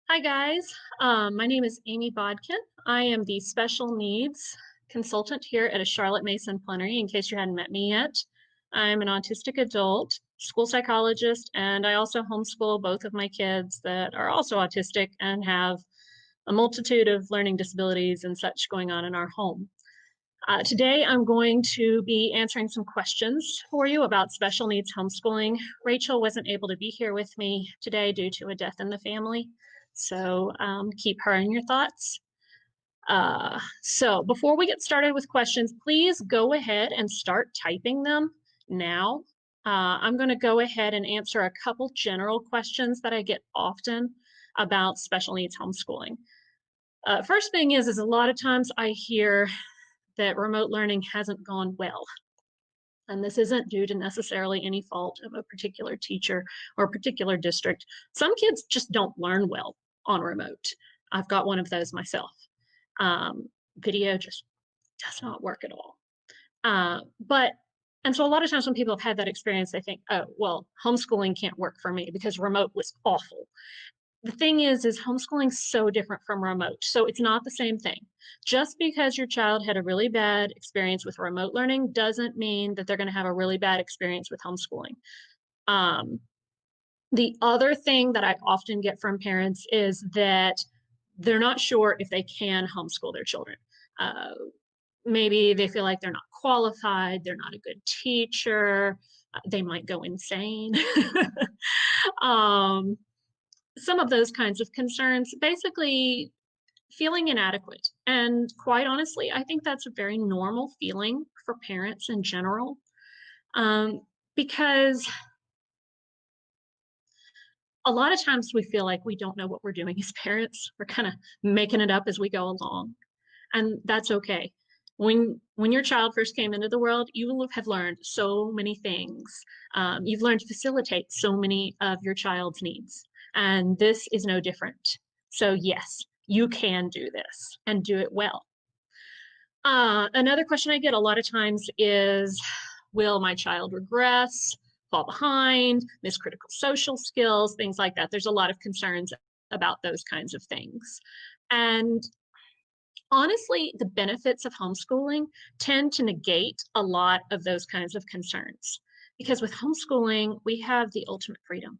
Hi guys, my name is Amy Bodkin. I am the special needs consultant here at a Charlotte Mason Plenary, in case you hadn't met me yet. I'm an autistic adult, school psychologist, and I also homeschool both of my kids that are also autistic and have a multitude of learning disabilities and such going on in our home. Today, I'm going to be answering some questions for you about special needs homeschooling. Rachel wasn't able to be here with me today due to a death in the family, so keep her in your thoughts. So before we get started with questions, please go ahead and start typing them now. I'm going to go ahead and answer a couple general questions that I get often about special needs homeschooling. First thing is a lot of times I hear that remote learning hasn't gone well. And this isn't due to necessarily any fault of a particular teacher or a particular district. Some kids just don't learn well on remote. I've got one of those myself. Video just does not work at all. And so a lot of times when people have had that experience, they think, oh, well, homeschooling can't work for me because remote was awful. The thing is homeschooling's so different from remote. So it's not the same thing. Just because your child had a really bad experience with remote learning doesn't mean that they're going to have a really bad experience with homeschooling. Um, the other thing that I often get from parents is that they're not sure if they can homeschool their children. Uh, Maybe they feel like they're not qualified, they're not a good teacher, they might go insane. um, some of those kinds of concerns, basically feeling inadequate. And quite honestly, I think that's a very normal feeling for parents in general, um, because a lot of times we feel like we don't know what we're doing as parents. We're kind of making it up as we go along, and that's okay. When your child first came into the world, you will have learned so many things. You've learned to facilitate so many of your child's needs, and this is no different. So yes, you can do this and do it well. Another question I get a lot of times is, will my child regress, fall behind, miss critical social skills, things like that. There's a lot of concerns about those kinds of things. And honestly, the benefits of homeschooling tend to negate a lot of those kinds of concerns. Because with homeschooling, we have the ultimate freedom.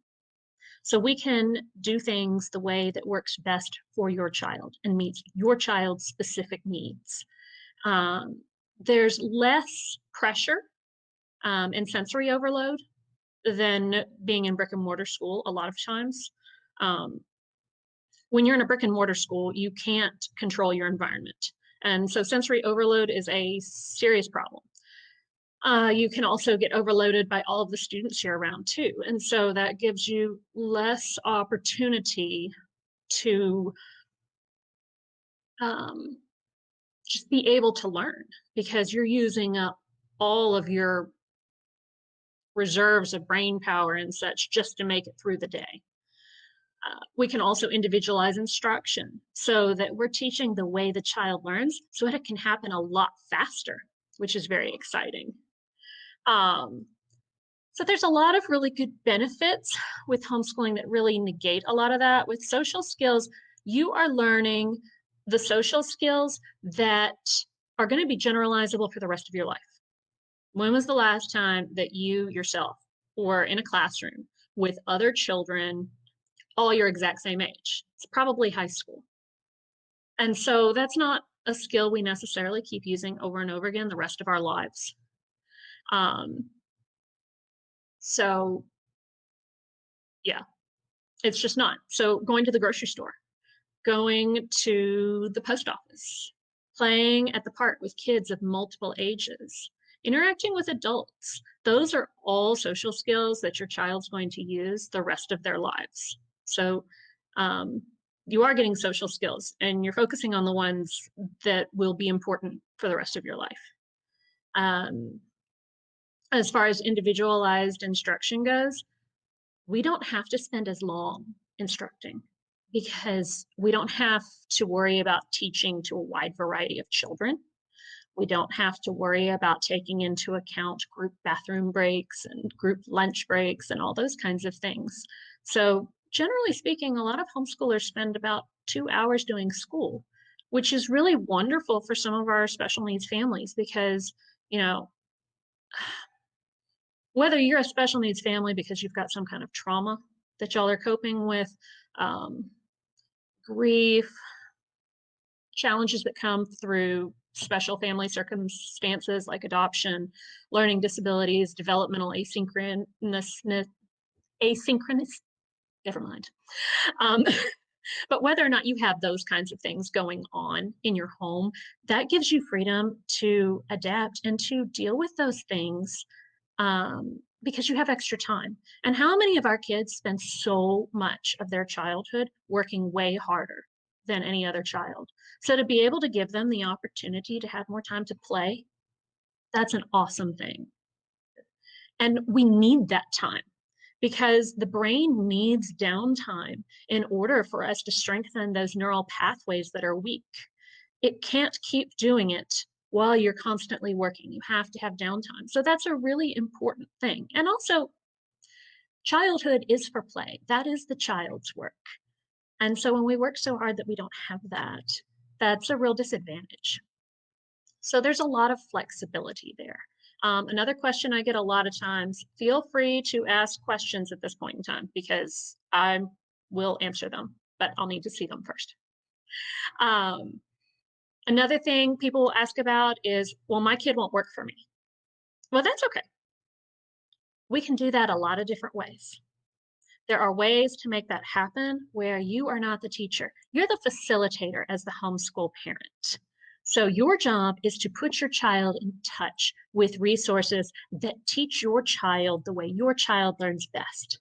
So we can do things the way that works best for your child and meets your child's specific needs. Um, there's less pressure and sensory overload than being in brick and mortar school a lot of times. Um, when you're in a brick and mortar school, you can't control your environment. And so sensory overload is a serious problem. You can also get overloaded by all of the students you're around too. And so that gives you less opportunity to um, just be able to learn because you're using up all of your reserves of brain power and such just to make it through the day. We can also individualize instruction so that we're teaching the way the child learns so that it can happen a lot faster, which is very exciting. Um, so there's a lot of really good benefits with homeschooling that really negate a lot of that. With social skills, you are learning the social skills that are going to be generalizable for the rest of your life. When was the last time that you yourself were in a classroom with other children, all your exact same age? It's probably high school. And so that's not a skill we necessarily keep using over and over again the rest of our lives. Um, so yeah, it's just not. So going to the grocery store, going to the post office, playing at the park with kids of multiple ages, interacting with adults. Those are all social skills that your child's going to use the rest of their lives. So you are getting social skills and you're focusing on the ones that will be important for the rest of your life. As far as individualized instruction goes, we don't have to spend as long instructing because we don't have to worry about teaching to a wide variety of children. We don't have to worry about taking into account group bathroom breaks and group lunch breaks and all those kinds of things. So generally speaking, a lot of homeschoolers spend about 2 hours doing school, which is really wonderful for some of our special needs families because, you know, whether you're a special needs family because you've got some kind of trauma that y'all are coping with, um, grief, challenges that come through special family circumstances like adoption, learning disabilities, developmental asynchronous, never mind. Um, but whether or not you have those kinds of things going on in your home, that gives you freedom to adapt and to deal with those things because you have extra time. And how many of our kids spend so much of their childhood working way harder than any other child? So to be able to give them the opportunity to have more time to play, that's an awesome thing. And we need that time because the brain needs downtime in order for us to strengthen those neural pathways that are weak. It can't keep doing it while you're constantly working. You have to have downtime. So that's a really important thing. And also, childhood is for play. That is the child's work. And so when we work so hard that we don't have that, that's a real disadvantage. So there's a lot of flexibility there. Another question I get a lot of times, feel free to ask questions at this point in time because I will answer them, but I'll need to see them first. Um, Another thing people will ask about is, well, my kid won't work for me. Well, that's okay. We can do that a lot of different ways. There are ways to make that happen where you are not the teacher. You're the facilitator as the homeschool parent. So your job is to put your child in touch with resources that teach your child the way your child learns best.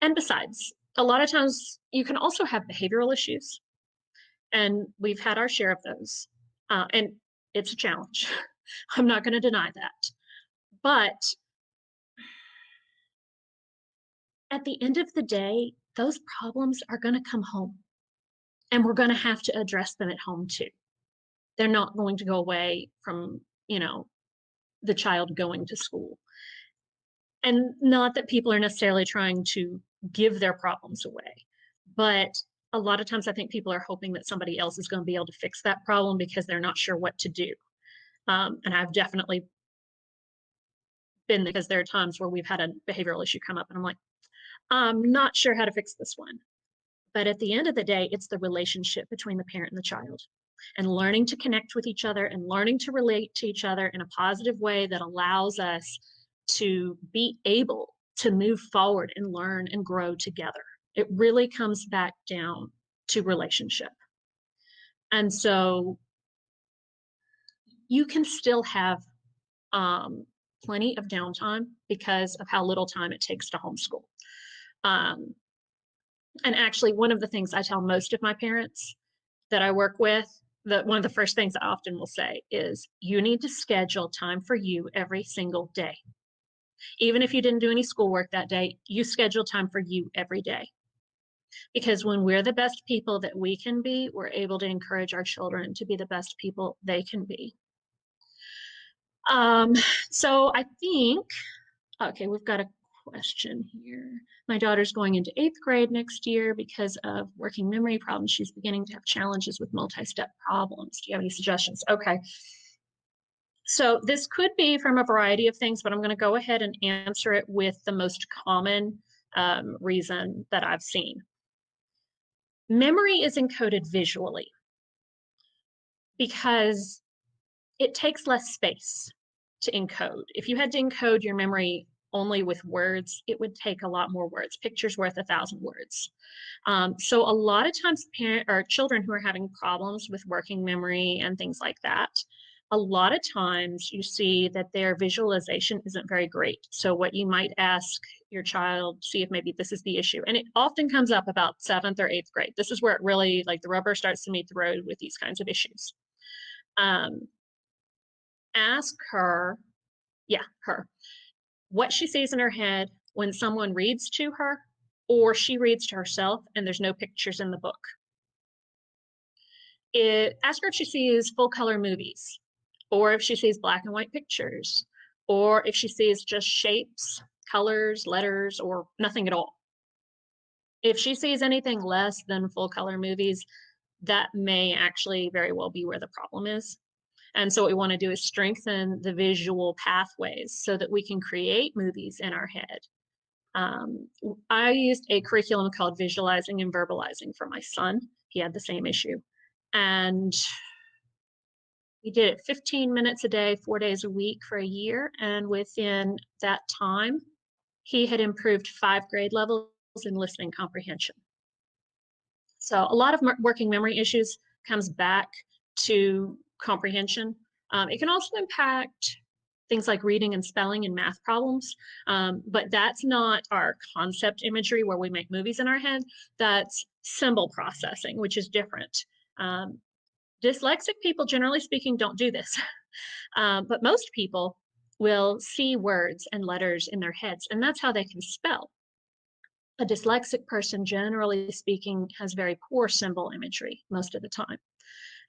And besides, a lot of times you can also have behavioral issues, and we've had our share of those. And it's a challenge. I'm not going to deny that. But at the end of the day, those problems are going to come home and we're going to have to address them at home too. They're not going to go away from, the child going to school. And not that people are necessarily trying to give their problems away, but a lot of times I think people are hoping that somebody else is going to be able to fix that problem because they're not sure what to do. And I've definitely been because there are times where we've had a behavioral issue come up and I'm like, I'm not sure how to fix this one. But at the end of the day, it's the relationship between the parent and the child and learning to connect with each other and learning to relate to each other in a positive way that allows us to be able to move forward and learn and grow together. It really comes back down to relationship. And so you can still have plenty of downtime because of how little time it takes to homeschool. Um, and actually, one of the things I tell most of my parents that I work with, that one of the first things I often will say is, you need to schedule time for you every single day. Even if you didn't do any schoolwork that day, you schedule time for you every day. Because when we're the best people that we can be, we're able to encourage our children to be the best people they can be. Um, so I think, okay, we've got a question here. My daughter's going into 8th grade next year because of working memory problems. She's beginning to have challenges with multi-step problems. Do you have any suggestions? Okay. So this could be from a variety of things, but I'm going to go ahead and answer it with the most common reason that I've seen. Memory is encoded visually because it takes less space to encode. If you had to encode your memory only with words, it would take a lot more words. Pictures worth 1,000 words. So a lot of times children who are having problems with working memory and things like that, a lot of times you see that their visualization isn't very great. So what you might ask your child, see if maybe this is the issue. And it often comes up about 7th or 8th grade. This is where it really, like the rubber starts to meet the road with these kinds of issues. Ask her, what she sees in her head when someone reads to her or she reads to herself and there's no pictures in the book. Ask her if she sees full color movies or if she sees black and white pictures or if she sees just shapes, colors, letters, or nothing at all. If she sees anything less than full color movies, that may actually very well be where the problem is. And so what we want to do is strengthen the visual pathways so that we can create movies in our head. I used a curriculum called Visualizing and Verbalizing for my son. He had the same issue. And we did it 15 minutes a day, 4 days a week for a year. And within that time, he had improved 5 grade levels in listening comprehension. So a lot of working memory issues comes back to comprehension. It can also impact things like reading and spelling and math problems, but that's not our concept imagery where we make movies in our head. That's symbol processing, which is different. Um, Dyslexic people, generally speaking, don't do this, but most people will see words and letters in their heads, and that's how they can spell. A dyslexic person, generally speaking, has very poor symbol imagery most of the time.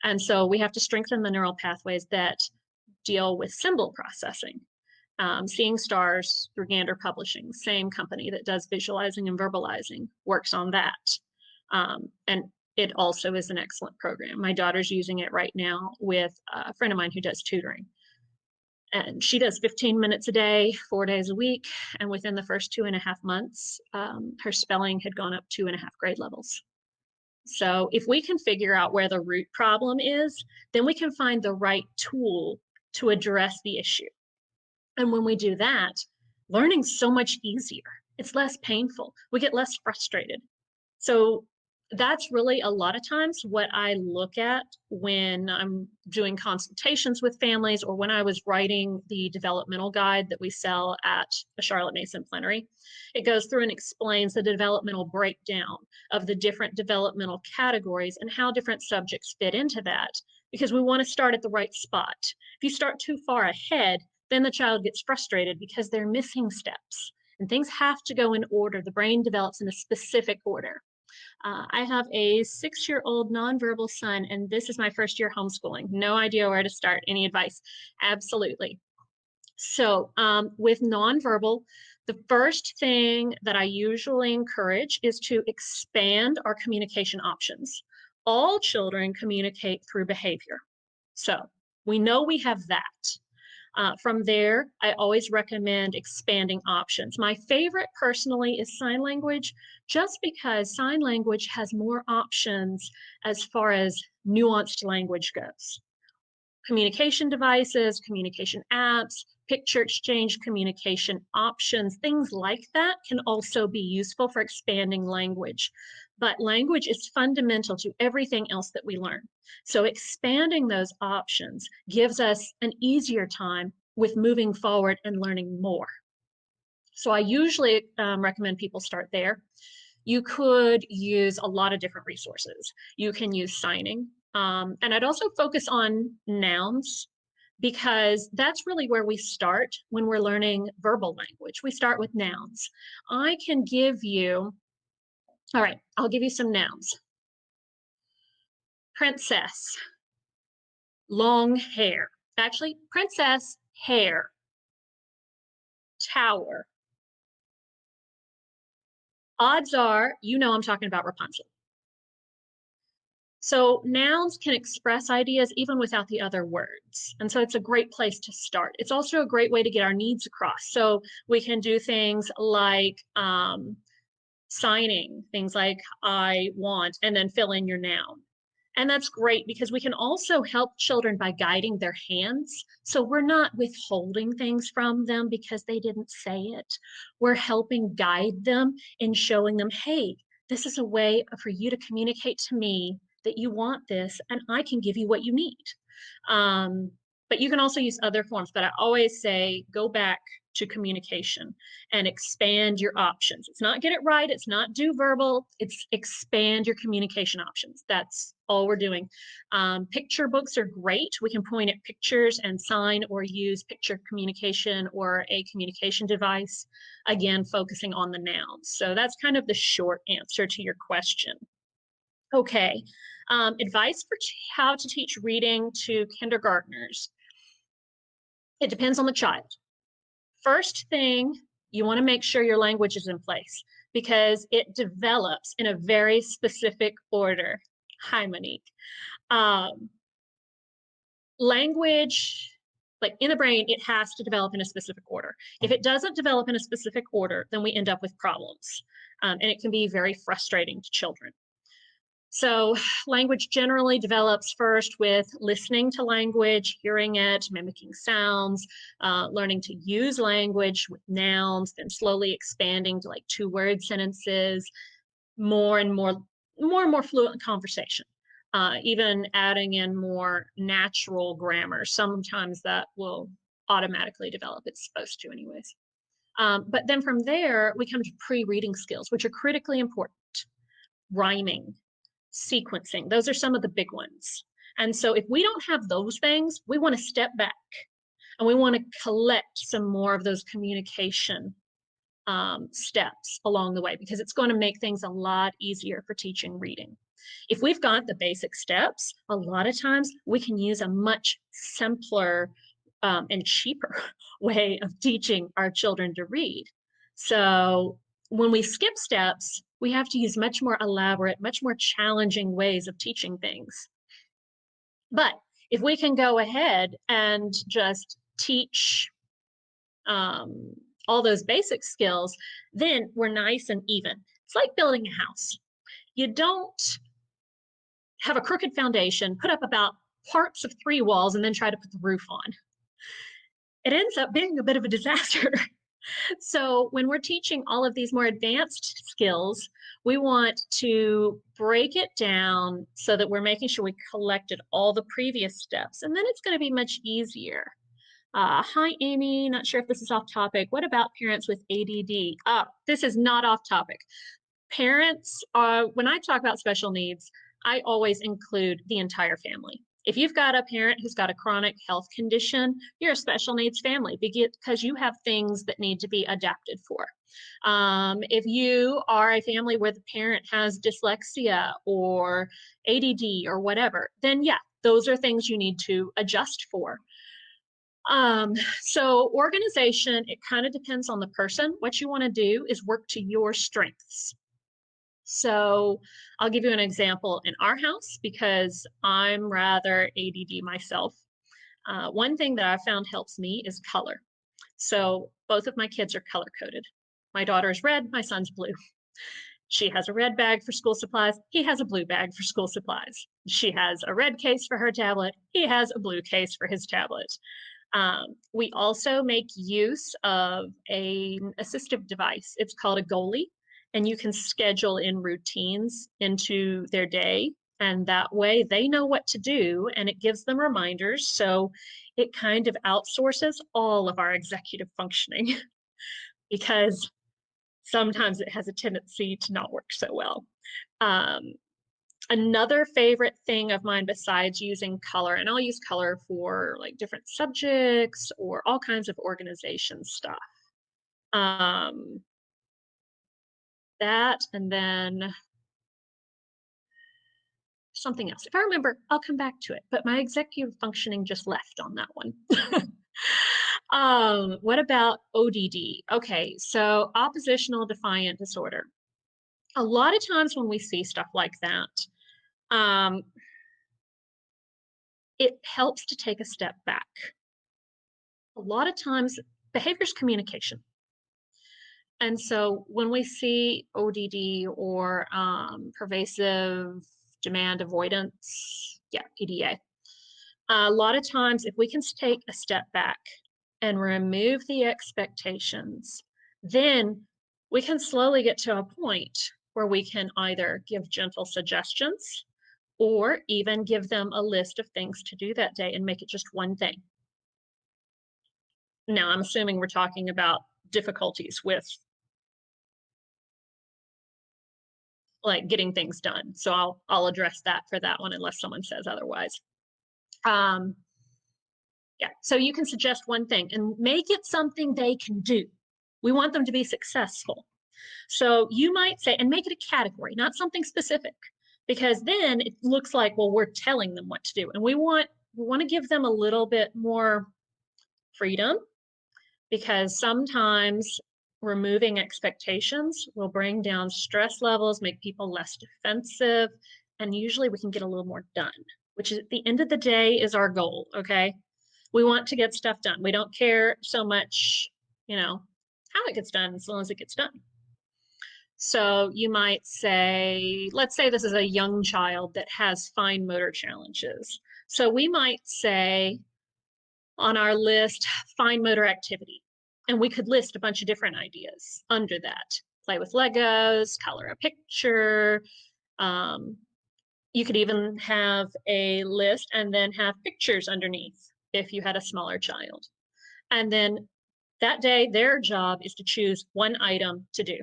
And so we have to strengthen the neural pathways that deal with symbol processing. Seeing Stars through Gander Publishing, same company that does visualizing and verbalizing, works on that. And it also is an excellent program. My daughter's using it right now with a friend of mine who does tutoring. And she does 15 minutes a day, 4 days a week. And within the first 2.5 months, her spelling had gone up 2.5 grade levels. So if we can figure out where the root problem is, then we can find the right tool to address the issue. And when we do that, learning's so much easier. It's less painful. We get less frustrated. So that's really a lot of times what I look at when I'm doing consultations with families or when I was writing the developmental guide that we sell at a Charlotte Mason Plenary. It goes through and explains the developmental breakdown of the different developmental categories and how different subjects fit into that, because we want to start at the right spot. If you start too far ahead, then the child gets frustrated because they're missing steps and things have to go in order. The brain develops in a specific order. I have a 6-year-old nonverbal son, and this is my first year homeschooling. No idea where to start. Any advice? Absolutely. So, with nonverbal, the first thing that I usually encourage is to expand our communication options. All children communicate through behavior. So, we know we have that. From there, I always recommend expanding options. My favorite personally is sign language, just because sign language has more options as far as nuanced language goes. Communication devices, communication apps, picture exchange communication options, things like that can also be useful for expanding language. But language is fundamental to everything else that we learn. So expanding those options gives us an easier time with moving forward and learning more. So I usually recommend people start there. You could use a lot of different resources. You can use signing. And I'd also focus on nouns, because that's really where we start when we're learning verbal language. We start with nouns. I can give you, all right, I'll give you some nouns. Princess, long hair. Actually, princess, hair. Tower. Odds are, you know I'm talking about Rapunzel. So nouns can express ideas even without the other words. And so it's a great place to start. It's also a great way to get our needs across. So we can do things like signing, things like I want, and then fill in your noun. And that's great because we can also help children by guiding their hands. So we're not withholding things from them because they didn't say it. We're helping guide them and showing them, hey, this is a way for you to communicate to me that you want this, and I can give you what you need. But you can also use other forms. But I always say, go back to communication and expand your options. It's not get it right. It's not do verbal. It's expand your communication options. That's all we're doing. Picture books are great. We can point at pictures and sign or use picture communication or a communication device, again, focusing on the nouns. So that's kind of the short answer to your question. Okay, advice for how to teach reading to kindergartners. It depends on the child. First thing, you want to make sure your language is in place, because it develops in a very specific order. Hi, Monique. Language, like in the brain, it has to develop in a specific order. If it doesn't develop in a specific order, then we end up with problems. And it can be very frustrating to children. So language generally develops first with listening to language, hearing it, mimicking sounds, learning to use language with nouns, then slowly expanding to like 2-word sentences, more and more fluent conversation, even adding in more natural grammar. Sometimes that will automatically develop. It's supposed to anyways. But then from there, we come to pre-reading skills, which are critically important. Rhyming, sequencing, those are some of the big ones. And so if we don't have those things, we want to step back and we want to collect some more of those communication steps along the way, because it's going to make things a lot easier for teaching reading. If we've got the basic steps, a lot of times we can use a much simpler and cheaper way of teaching our children to read. So when we skip steps, we have to use much more elaborate, much more challenging ways of teaching things. But if we can go ahead and just teach all those basic skills, then we're nice and even. It's like building a house. You don't have a crooked foundation, put up about parts of 3 walls, and then try to put the roof on. It ends up being a bit of a disaster. So when we're teaching all of these more advanced skills, we want to break it down so that we're making sure we collected all the previous steps, and then it's going to be much easier. Hi, Amy. Not sure if this is off topic. What about parents with ADD? This is not off topic. Parents, when I talk about special needs, I always include the entire family. If you've got a parent who's got a chronic health condition, you're a special needs family because you have things that need to be adapted for. If you are a family where the parent has dyslexia or ADD or whatever, then yeah, those are things you need to adjust for. So organization, it kind of depends on the person. What you want to do is work to your strengths. So I'll give you an example in our house because I'm rather ADD myself. One thing that I found helps me is color. So both of my kids are color coded. My daughter is red, my son's blue. She has a red bag for school supplies. He has a blue bag for school supplies. She has a red case for her tablet. He has a blue case for his tablet. We also make use of an assistive device. It's called a goalie, and you can schedule in routines into their day. And that way they know what to do and it gives them reminders. So it kind of outsources all of our executive functioning because sometimes it has a tendency to not work so well. Another favorite thing of mine besides using color, and I'll use color for like different subjects or all kinds of organization stuff. That and then something else. If I remember, I'll come back to it, but my executive functioning just left on that one. What about ODD? Okay, so oppositional defiant disorder. A lot of times when we see stuff like that, it helps to take a step back. A lot of times, behavior is communication. And so when we see ODD or pervasive demand avoidance, yeah, PDA, a lot of times if we can take a step back and remove the expectations, then we can slowly get to a point where we can either give gentle suggestions or even give them a list of things to do that day and make it just one thing. Now, I'm assuming we're talking about difficulties with like getting things done. So I'll address that for that one unless someone says otherwise. Yeah, so you can suggest one thing and make it something they can do. We want them to be successful. So you might say, and make it a category, not something specific, because then it looks like, well, we're telling them what to do. And we want to give them a little bit more freedom, because sometimes removing expectations will bring down stress levels, make people less defensive, and usually we can get a little more done, which is at the end of the day is our goal, okay? We want to get stuff done. We don't care so much, you know, how it gets done as long as it gets done. So you might say, let's say this is a young child that has fine motor challenges. So we might say on our list, fine motor activity. And we could list a bunch of different ideas under that. Play with Legos, color a picture. Um, you could even have a list and then have pictures underneath if you had a smaller child. And then that day, their job is to choose one item to do.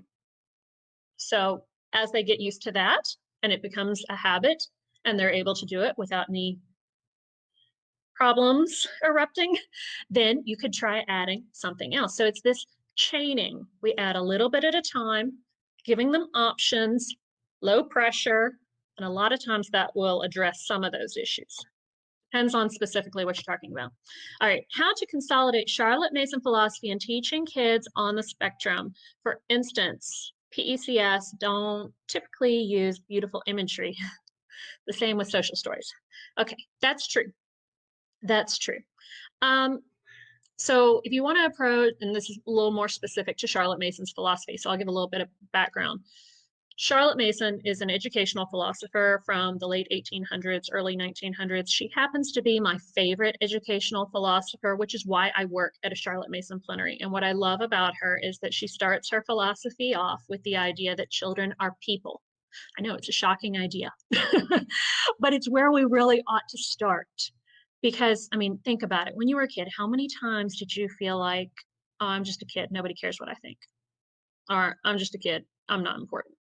So as they get used to that and it becomes a habit and they're able to do it without any problems erupting, then you could try adding something else. So it's this chaining. We add a little bit at a time, giving them options, low pressure, and a lot of times that will address some of those issues. Depends on specifically what you're talking about. All right, how to consolidate Charlotte Mason philosophy in teaching kids on the spectrum. For instance, PECS don't typically use beautiful imagery. The same with social stories. Okay, that's true. That's true. Um, so if you want to approach, and this is a little more specific to Charlotte Mason's philosophy, so I'll give a little bit of background. Charlotte Mason is an educational philosopher from the late 1800s, early 1900s. She happens to be my favorite educational philosopher, which is why I work at a Charlotte Mason Plenary. And what I love about her is that she starts her philosophy off with the idea that children are people. I know it's a shocking idea, but it's where we really ought to start. Because, I mean, think about it. When you were a kid, how many times did you feel like, oh, I'm just a kid, nobody cares what I think? Or I'm just a kid, I'm not important.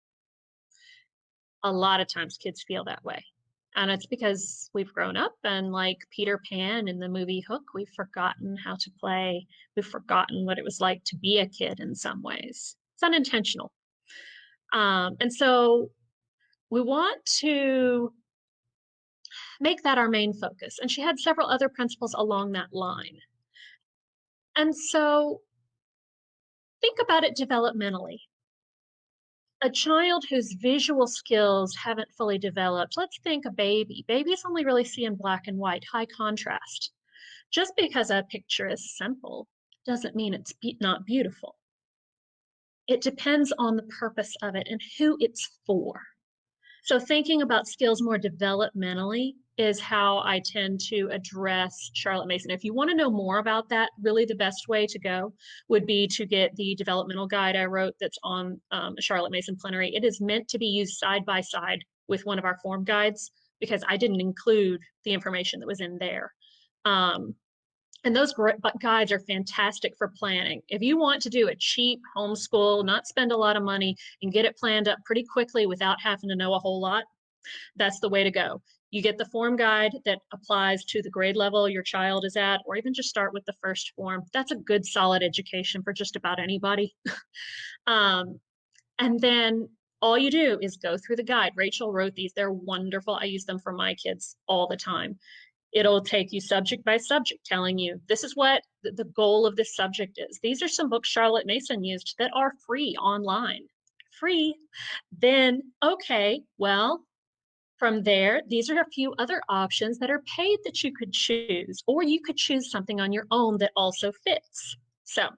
A lot of times kids feel that way. And it's because we've grown up and like Peter Pan in the movie Hook, we've forgotten how to play. We've forgotten what it was like to be a kid in some ways. It's unintentional. And so we want to make that our main focus. And she had several other principles along that line. And so think about it developmentally. A child whose visual skills haven't fully developed, let's think a baby. Babies only really see in black and white, high contrast. Just because a picture is simple doesn't mean it's not beautiful. It depends on the purpose of it and who it's for. So thinking about skills more developmentally is how I tend to address Charlotte Mason. If you want to know more about that, really the best way to go would be to get the developmental guide I wrote that's on Charlotte Mason Plenary. It is meant to be used side by side with one of our form guides because I didn't include the information that was in there. And those guides are fantastic for planning. If you want to do a cheap homeschool, not spend a lot of money, and get it planned up pretty quickly without having to know a whole lot, that's the way to go. You get the form guide that applies to the grade level your child is at, or even just start with the first form. That's a good, solid education for just about anybody. And then all you do is go through the guide. Rachel wrote these. They're wonderful. I use them for my kids all the time. It'll take you subject by subject, telling you this is what the goal of this subject is. These are some books Charlotte Mason used that are free online. Free. Then, okay, well, from there, these are a few other options that are paid that you could choose, or you could choose something on your own that also fits. So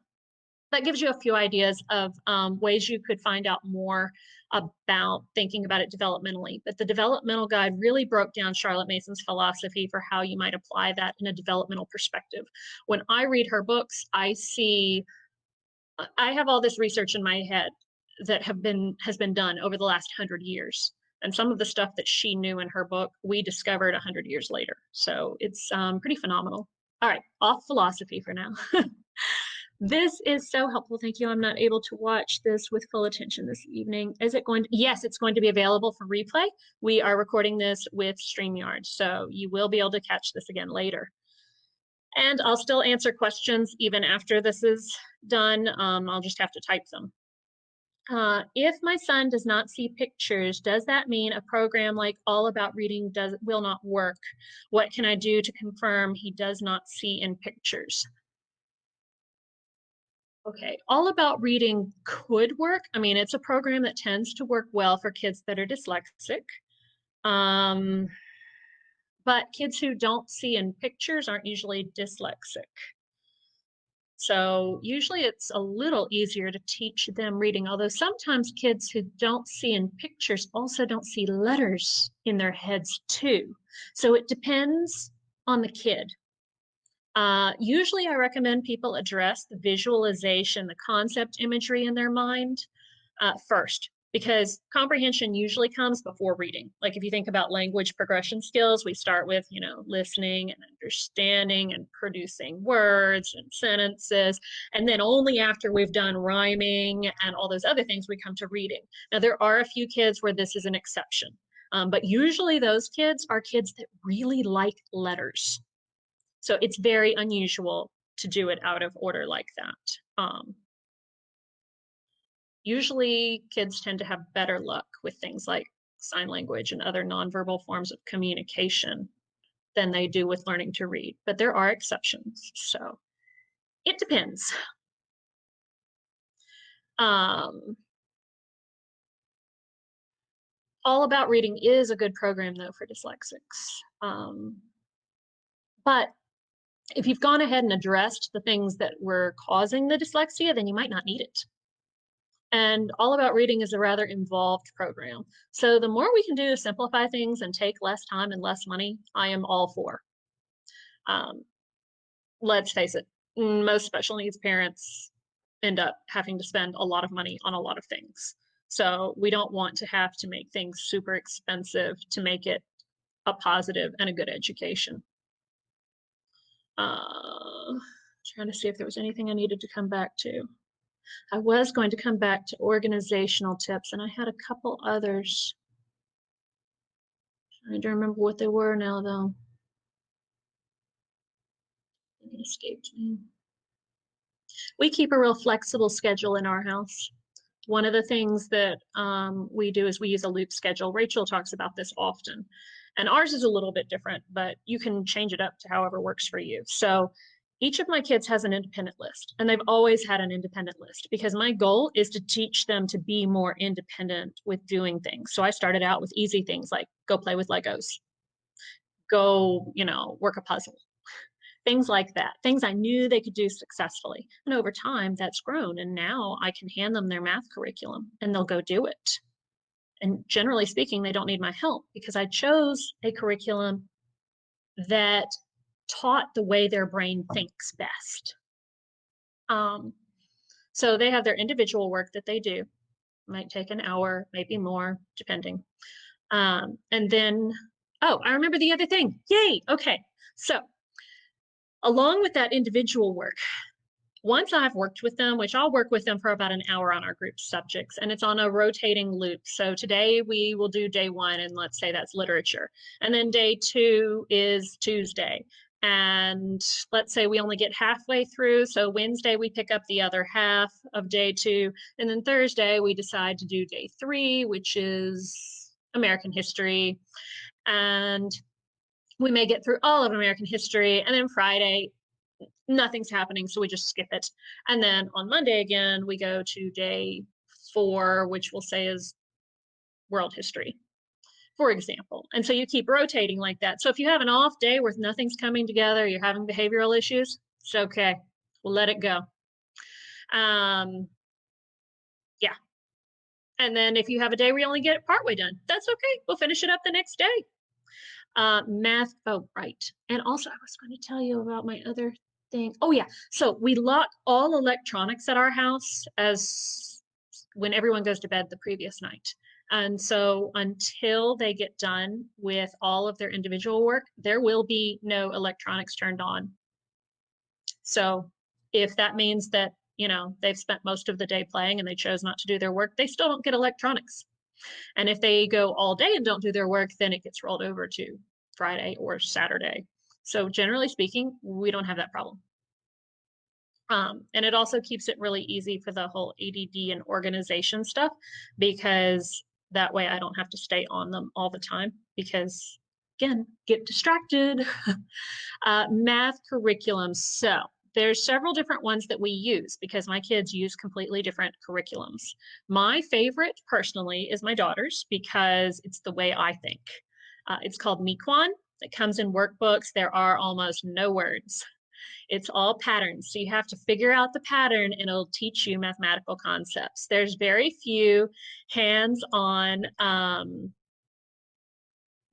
that gives you a few ideas of ways you could find out more about thinking about it developmentally. But the developmental guide really broke down Charlotte Mason's philosophy for how you might apply that in a developmental perspective. When I read her books, I have all this research in my head that has been done over the last 100 years. And some of the stuff that she knew in her book, we discovered 100 years later. So it's pretty phenomenal. All right, off philosophy for now. This is so helpful. Thank you. I'm not able to watch this with full attention this evening. Is it going to? Yes, it's going to be available for replay. We are recording this with StreamYard, so you will be able to catch this again later. And I'll still answer questions even after this is done. I'll just have to type them. If my son does not see pictures, does that mean a program like All About Reading will not work? What can I do to confirm he does not see in pictures? Okay, All About Reading could work. I mean, it's a program that tends to work well for kids that are dyslexic. Um, but kids who don't see in pictures aren't usually dyslexic. So usually it's a little easier to teach them reading, although sometimes kids who don't see in pictures also don't see letters in their heads too. So it depends on the kid. Usually I recommend people address the visualization, the concept imagery in their mind first, because comprehension usually comes before reading. Like if you think about language progression skills, we start with, listening and understanding and producing words and sentences. And then only after we've done rhyming and all those other things, we come to reading. Now, there are a few kids where this is an exception. But usually those kids are kids that really like letters. So it's very unusual to do it out of order like that. Usually kids tend to have better luck with things like sign language and other nonverbal forms of communication than they do with learning to read, but there are exceptions. So it depends. Um, All About Reading is a good program though for dyslexics. But if you've gone ahead and addressed the things that were causing the dyslexia, then you might not need it. And All About Reading is a rather involved program. So the more we can do to simplify things and take less time and less money, I am all for. Um, let's face it, most special needs parents end up having to spend a lot of money on a lot of things. So we don't want to have to make things super expensive to make it a positive and a good education. Trying to see if there was anything I needed to come back to. I was going to come back to organizational tips, and I had a couple others. I don't remember what they were now, though. It escaped me. We keep a real flexible schedule in our house. One of the things that we do is we use a loop schedule. Rachel talks about this often. And ours is a little bit different, but you can change it up to however works for you. So each of my kids has an independent list, and they've always had an independent list because my goal is to teach them to be more independent with doing things. So I started out with easy things like go play with Legos, go, work a puzzle, things like that, things I knew they could do successfully. And over time, that's grown. And now I can hand them their math curriculum and they'll go do it. And generally speaking, they don't need my help because I chose a curriculum that taught the way their brain thinks best. So they have their individual work that they do. Might take an hour, maybe more, depending. And then, oh, I remember the other thing. Yay. Okay. So along with that individual work, once I've worked with them, which I'll work with them for about an hour on our group subjects, and it's on a rotating loop. So today we will do day one, and let's say that's literature. And then day two is Tuesday. And let's say we only get halfway through. So Wednesday we pick up the other half of day two. And then Thursday we decide to do day three, which is American history. And we may get through all of American history. And then Friday, nothing's happening, so we just skip it. And then on Monday again, we go to day 4, which we'll say is world history, for example. And so you keep rotating like that. So if you have an off day where nothing's coming together, you're having behavioral issues, it's okay. We'll let it go. Yeah. And then if you have a day where you only get it partway done, that's okay. We'll finish it up the next day. Math, oh, right. And also, I was going to tell you about my other thing. Oh, yeah. So we lock all electronics at our house as when everyone goes to bed the previous night. And so until they get done with all of their individual work, there will be no electronics turned on. So if that means that, they've spent most of the day playing and they chose not to do their work, they still don't get electronics. And if they go all day and don't do their work, then it gets rolled over to Friday or Saturday. So generally speaking, we don't have that problem. And it also keeps it really easy for the whole ADD and organization stuff, because that way I don't have to stay on them all the time because, again, get distracted. Math curriculum. So there's several different ones that we use because my kids use completely different curriculums. My favorite personally is my daughter's because it's the way I think. It's called Mequon. It comes in workbooks. There are almost no words. It's all patterns. So you have to figure out the pattern and it'll teach you mathematical concepts. There's very few hands-on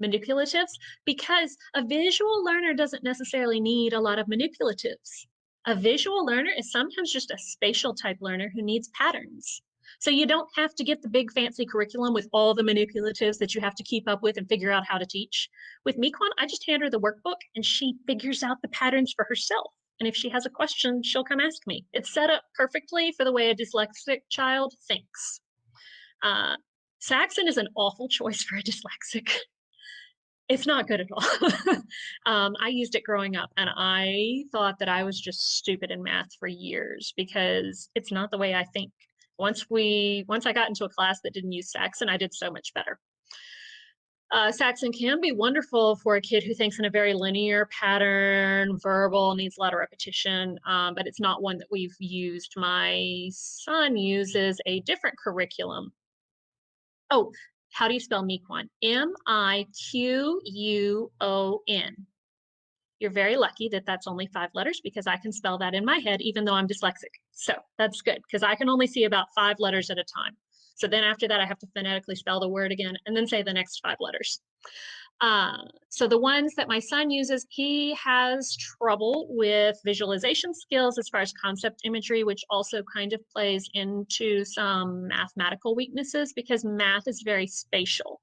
manipulatives because a visual learner doesn't necessarily need a lot of manipulatives. A visual learner is sometimes just a spatial type learner who needs patterns. So you don't have to get the big fancy curriculum with all the manipulatives that you have to keep up with and figure out how to teach. With Mequon, I just hand her the workbook and she figures out the patterns for herself. And if she has a question, she'll come ask me. It's set up perfectly for the way a dyslexic child thinks. Saxon is an awful choice for a dyslexic. It's not good at all. I used it growing up and I thought that I was just stupid in math for years because it's not the way I think. Once I got into a class that didn't use Saxon, I did so much better. Saxon can be wonderful for a kid who thinks in a very linear pattern, verbal, needs a lot of repetition, but it's not one that we've used. My son uses a different curriculum. Oh, how do you spell Mequon? Miquon. You're very lucky that that's only 5 letters because I can spell that in my head, even though I'm dyslexic. So that's good because I can only see about 5 letters at a time. So then after that, I have to phonetically spell the word again and then say the next 5 letters. So the ones that my son uses, he has trouble with visualization skills as far as concept imagery, which also kind of plays into some mathematical weaknesses because math is very spatial.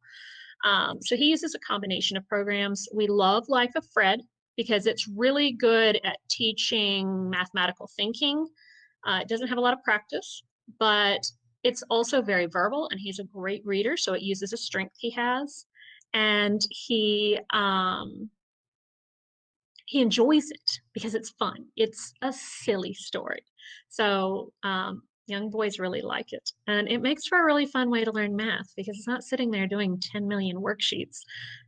So he uses a combination of programs. We love Life of Fred because it's really good at teaching mathematical thinking. It doesn't have a lot of practice, but it's also very verbal and he's a great reader. So it uses a strength he has. And he enjoys it because it's fun. It's a silly story. So young boys really like it. And it makes for a really fun way to learn math because it's not sitting there doing 10 million worksheets.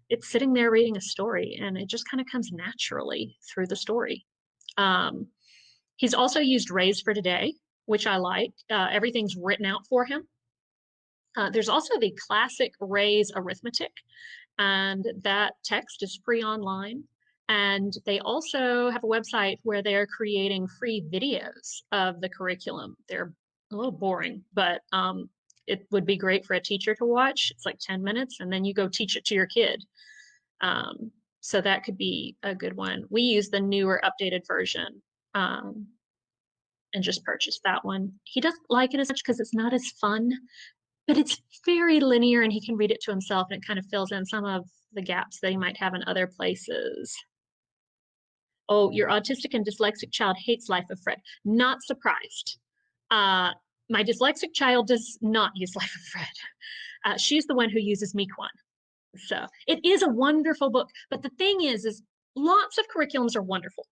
It's sitting there reading a story and it just kind of comes naturally through the story. He's also used Raise for Today, which I like. Everything's written out for him. There's also the classic Raise arithmetic, and that text is free online. And they also have a website where they're creating free videos of the curriculum. They're a little boring, but it would be great for a teacher to watch. It's like 10 minutes, and then you go teach it to your kid. So that could be a good one. We use the newer, updated version and just purchased that one. He doesn't like it as much because it's not as fun, but it's very linear and he can read it to himself and it kind of fills in some of the gaps that he might have in other places. Oh, your autistic and dyslexic child hates Life of Fred. Not surprised. My dyslexic child does not use Life of Fred. She's the one who uses Mequon. So it is a wonderful book. But the thing is lots of curriculums are wonderful.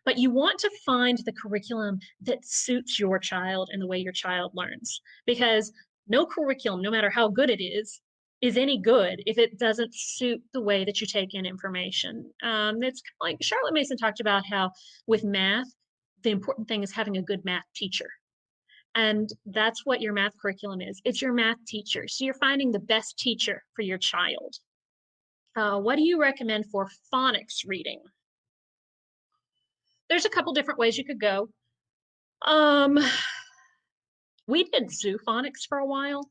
But you want to find the curriculum that suits your child and the way your child learns. Because no curriculum, no matter how good it is any good if it doesn't suit the way that you take in information. It's like Charlotte Mason talked about how with math, the important thing is having a good math teacher. And that's what your math curriculum is. It's your math teacher. So you're finding the best teacher for your child. What do you recommend for phonics reading? There's a couple different ways you could go. We did zoophonics for a while.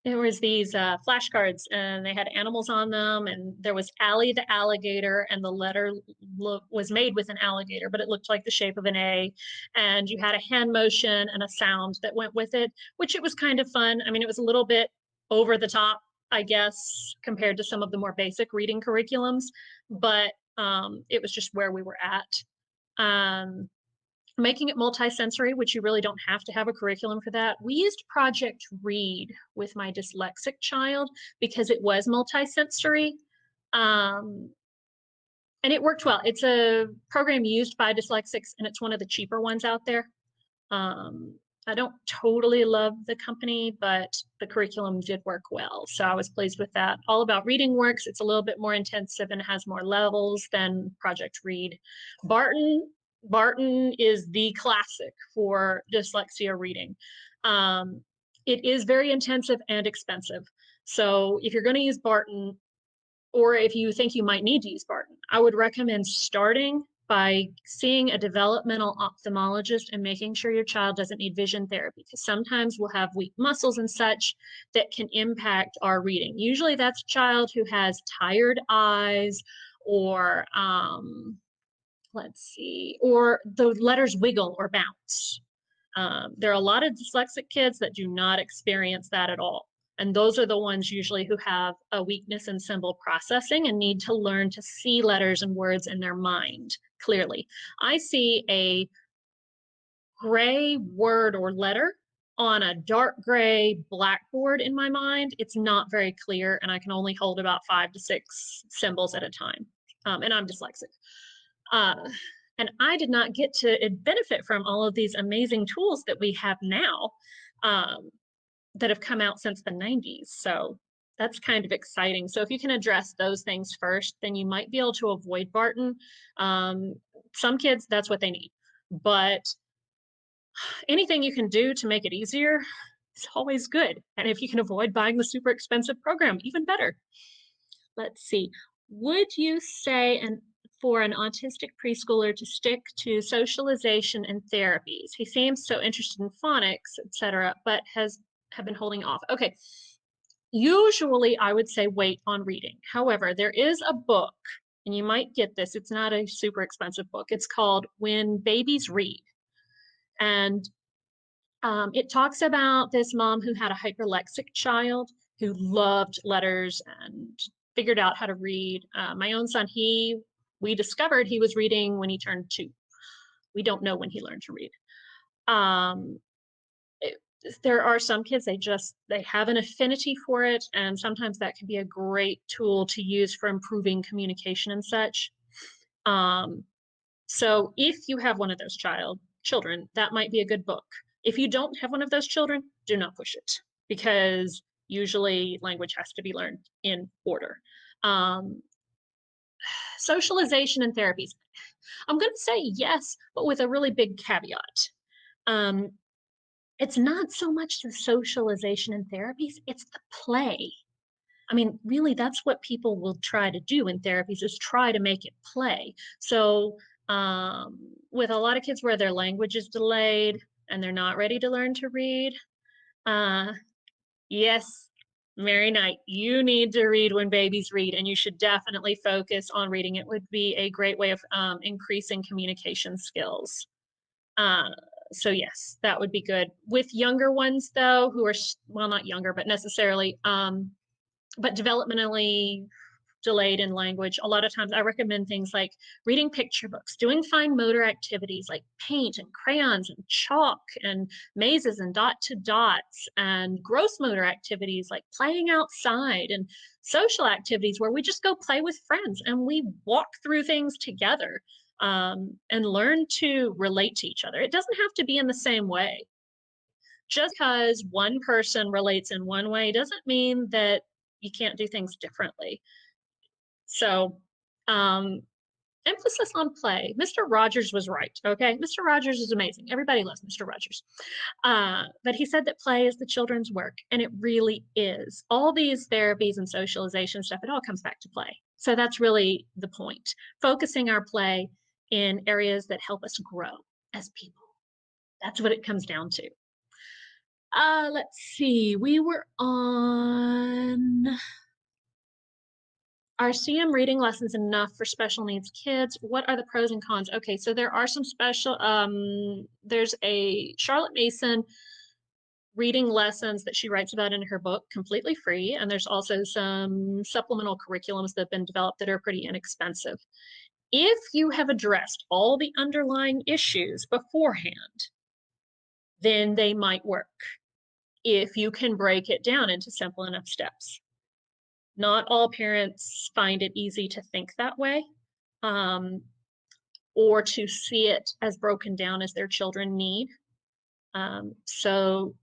There was these flashcards and they had animals on them and there was Allie the alligator and the letter was made with an alligator, but it looked like the shape of an A. And you had a hand motion and a sound that went with it, which it was kind of fun. I mean, it was a little bit over the top, I guess, compared to some of the more basic reading curriculums, but it was just where we were at. Making it multisensory, which you really don't have to have a curriculum for that. We used Project Read with my dyslexic child because it was multisensory. And it worked well. It's a program used by dyslexics and it's one of the cheaper ones out there. I don't totally love the company, but the curriculum did work well. So I was pleased with that. All About Reading works. It's a little bit more intensive and has more levels than Project Read. Barton Barton is the classic for dyslexia reading. Um, it is very intensive and expensive. So if you're going to use Barton, or if you think you might need to use Barton, I would recommend starting by seeing a developmental ophthalmologist and making sure your child doesn't need vision therapy, because sometimes we'll have weak muscles and such that can impact our reading. Usually that's a child who has tired eyes, or let's see, or the letters wiggle or bounce. There are a lot of dyslexic kids that do not experience that at all. And those are the ones usually who have a weakness in symbol processing and need to learn to see letters and words in their mind clearly. I see a gray word or letter on a dark gray blackboard in my mind. It's not very clear, and I can only hold about 5 to 6 symbols at a time. And I'm dyslexic. Uh, and I did not get to benefit from all of these amazing tools that we have now, that have come out since the 90s. So that's kind of exciting. So if you can address those things first, then you might be able to avoid Barton. Some kids, that's what they need. But anything you can do to make it easier is always good. And if you can avoid buying the super expensive program, even better. Let's see. Would you say for an autistic preschooler to stick to socialization and therapies? He seems so interested in phonics, etc., but have been holding off. Okay. Usually I would say wait on reading. However, there is a book, and you might get this. It's not a super expensive book. It's called When Babies Read. And it talks about this mom who had a hyperlexic child who loved letters and figured out how to read. My own son, we discovered he was reading when he turned 2. We don't know when he learned to read. There are some kids, they have an affinity for it, and sometimes that can be a great tool to use for improving communication and such. So if you have one of those children, that might be a good book. If you don't have one of those children, do not push it, because usually language has to be learned in order. Socialization and therapies. I'm going to say yes, but with a really big caveat. It's not so much the socialization and therapies, it's the play. I mean, really, that's what people will try to do in therapies, is try to make it play. So with a lot of kids where their language is delayed and they're not ready to learn to read, yes, Mary Knight, you need to read When Babies Read, and you should definitely focus on reading. It would be a great way of increasing communication skills. So yes, that would be good. With younger ones, though, who are, well, not younger, but necessarily, but developmentally delayed in language, a lot of times I recommend things like reading picture books, doing fine motor activities like paint and crayons and chalk and mazes and dot to dots, and gross motor activities like playing outside, and social activities where we just go play with friends and we walk through things together, and learn to relate to each other. It doesn't have to be in the same way. Just because one person relates in one way doesn't mean that you can't do things differently. So, emphasis on play. Mr. Rogers was right, okay? Mr. Rogers is amazing. Everybody loves Mr. Rogers. But he said that play is the children's work, and it really is. All these therapies and socialization stuff, it all comes back to play. So that's really the point. Focusing our play in areas that help us grow as people. That's what it comes down to. Let's see. We were on... Are CM reading lessons enough for special needs kids? What are the pros and cons? Okay, so there are some special, there's a Charlotte Mason reading lessons that she writes about in her book, completely free. And there's also some supplemental curriculums that have been developed that are pretty inexpensive. If you have addressed all the underlying issues beforehand, then they might work if you can break it down into simple enough steps. Not all parents find it easy to think that way, or to see it as broken down as their children need. So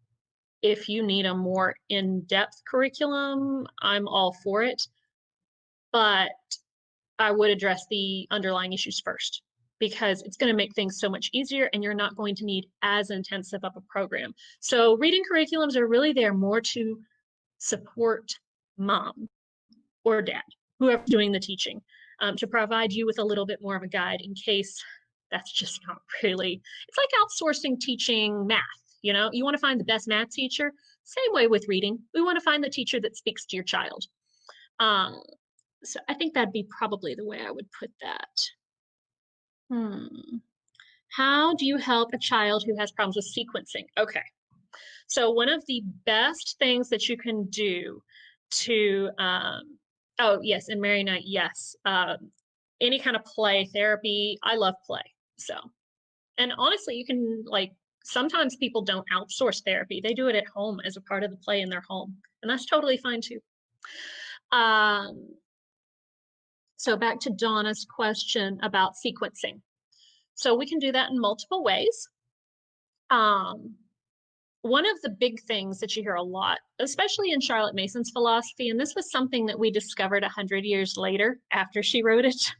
if you need a more in-depth curriculum, I'm all for it, but I would address the underlying issues first, because it's going to make things so much easier and you're not going to need as intensive of a program. So reading curriculums are really there more to support mom or dad, whoever's doing the teaching, to provide you with a little bit more of a guide in case that's just not really, it's like outsourcing teaching math. You know, you want to find the best math teacher, same way with reading. We want to find the teacher that speaks to your child. Um, so I think that'd be probably the way I would put that. How do you help a child who has problems with sequencing? Okay. So one of the best things that you can do to, oh yes, and Mary Knight, yes, any kind of play therapy. I love play. So, and honestly, you can like, sometimes people don't outsource therapy. They do it at home as a part of the play in their home, and that's totally fine too. So back to Donna's question about sequencing. So we can do that in multiple ways. One of the big things that you hear a lot, especially in Charlotte Mason's philosophy, and this was something that we discovered 100 years later after she wrote it,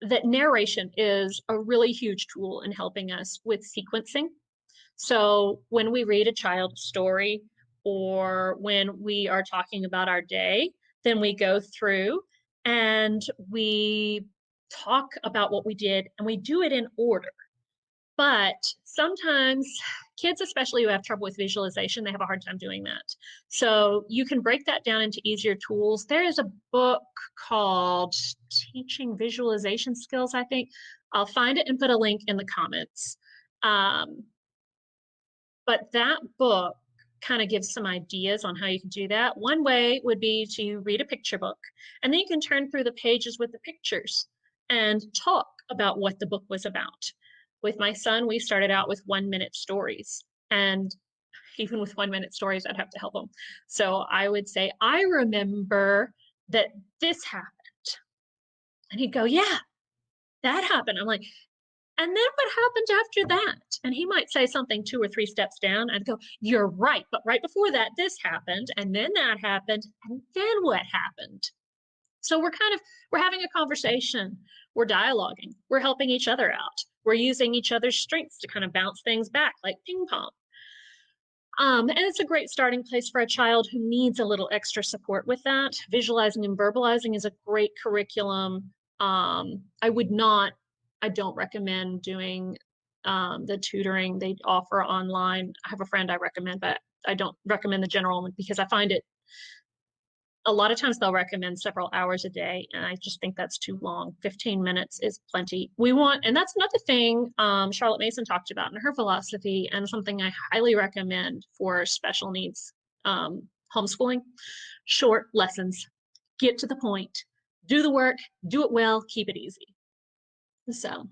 that narration is a really huge tool in helping us with sequencing. So when we read a child's story or when we are talking about our day, then we go through and we talk about what we did and we do it in order. But sometimes kids, especially who have trouble with visualization, they have a hard time doing that. So you can break that down into easier tools. There is a book called Teaching Visualization Skills, I think. I'll find it and put a link in the comments. But that book kind of gives some ideas on how you can do that. One way would be to read a picture book, and then you can turn through the pages with the pictures and talk about what the book was about. With my son, we started out with 1-minute stories, and even with 1-minute stories, I'd have to help him. So I would say, I remember that this happened. And he'd go, yeah, that happened. I'm like, and then what happened after that? And he might say something 2 or 3 steps down. I'd go, you're right. But right before that, this happened. And then that happened. And then what happened? So we're having a conversation. We're dialoguing. We're helping each other out. We're using each other's strengths to kind of bounce things back like ping pong. And it's a great starting place for a child who needs a little extra support with that. Visualizing and verbalizing is a great curriculum. I don't recommend doing the tutoring they offer online. I have a friend I recommend, but I don't recommend the general one because I find it, a lot of times they'll recommend several hours a day, and I just think that's too long. 15 minutes is plenty. And that's another thing Charlotte Mason talked about in her philosophy, and something I highly recommend for special needs homeschooling: short lessons. Get to the point, do the work, do it well, keep it easy. So,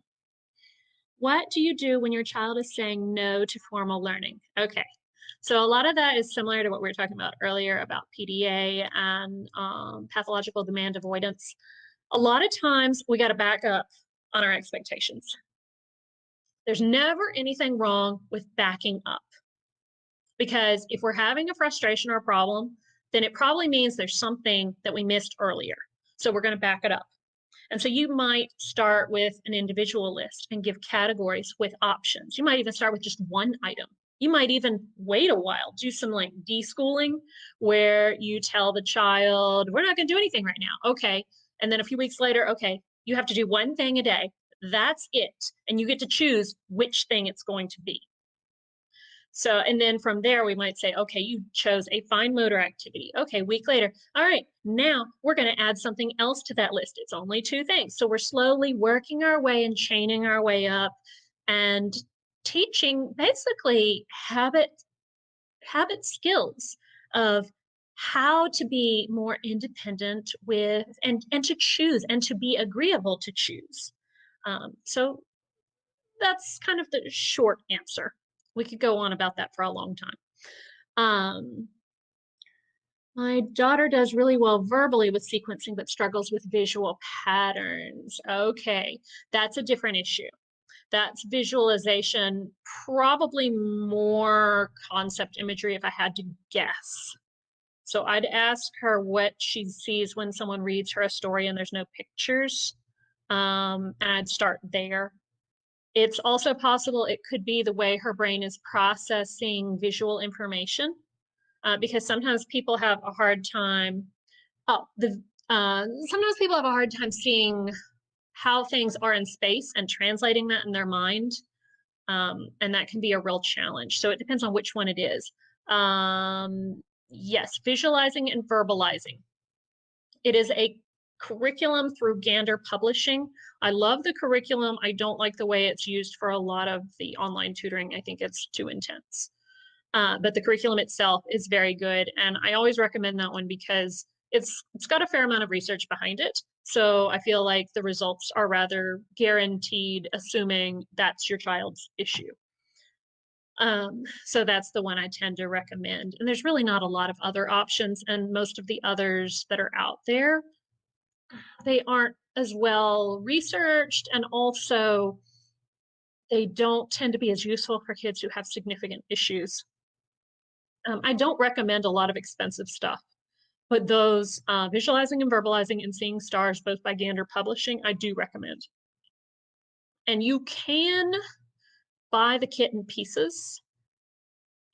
what do you do when your child is saying no to formal learning? Okay, so a lot of that is similar to what we were talking about earlier about PDA and pathological demand avoidance. A lot of times we got to back up on our expectations. There's never anything wrong with backing up, because if we're having a frustration or a problem, then it probably means there's something that we missed earlier. So we're going to back it up. And so you might start with an individual list and give categories with options. You might even start with just one item. You might even wait a while, do some like deschooling where you tell the child, we're not going to do anything right now. Okay. And then a few weeks later, okay, you have to do one thing a day. That's it. And you get to choose which thing it's going to be. So, and then from there, we might say, okay, you chose a fine motor activity. Okay, week later, all right, now we're going to add something else to that list. It's only 2 things. So we're slowly working our way and chaining our way up and teaching basically habit skills of how to be more independent with and to choose and to be agreeable to choose. So that's kind of the short answer. We could go on about that for a long time. My daughter does really well verbally with sequencing, but struggles with visual patterns. Okay, that's a different issue. That's visualization, probably more concept imagery if I had to guess. So I'd ask her what she sees when someone reads her a story and there's no pictures. and I'd start there. It's also possible it could be the way her brain is processing visual information, because sometimes people have a hard time. Sometimes people have a hard time seeing how things are in space and translating that in their mind. And that can be a real challenge. So it depends on which one it is. Yes, visualizing and verbalizing. It is a curriculum through Gander Publishing. I love the curriculum. I don't like the way it's used for a lot of the online tutoring. I think it's too intense. But the curriculum itself is very good. And I always recommend that one because it's got a fair amount of research behind it. So I feel like the results are rather guaranteed, assuming that's your child's issue. So that's the one I tend to recommend. And there's really not a lot of other options. And most of the others that are out there, they aren't as well researched. And also, they don't tend to be as useful for kids who have significant issues. I don't recommend a lot of expensive stuff, but those Visualizing and Verbalizing and Seeing Stars, both by Gander Publishing, I do recommend. And you can buy the kit in pieces.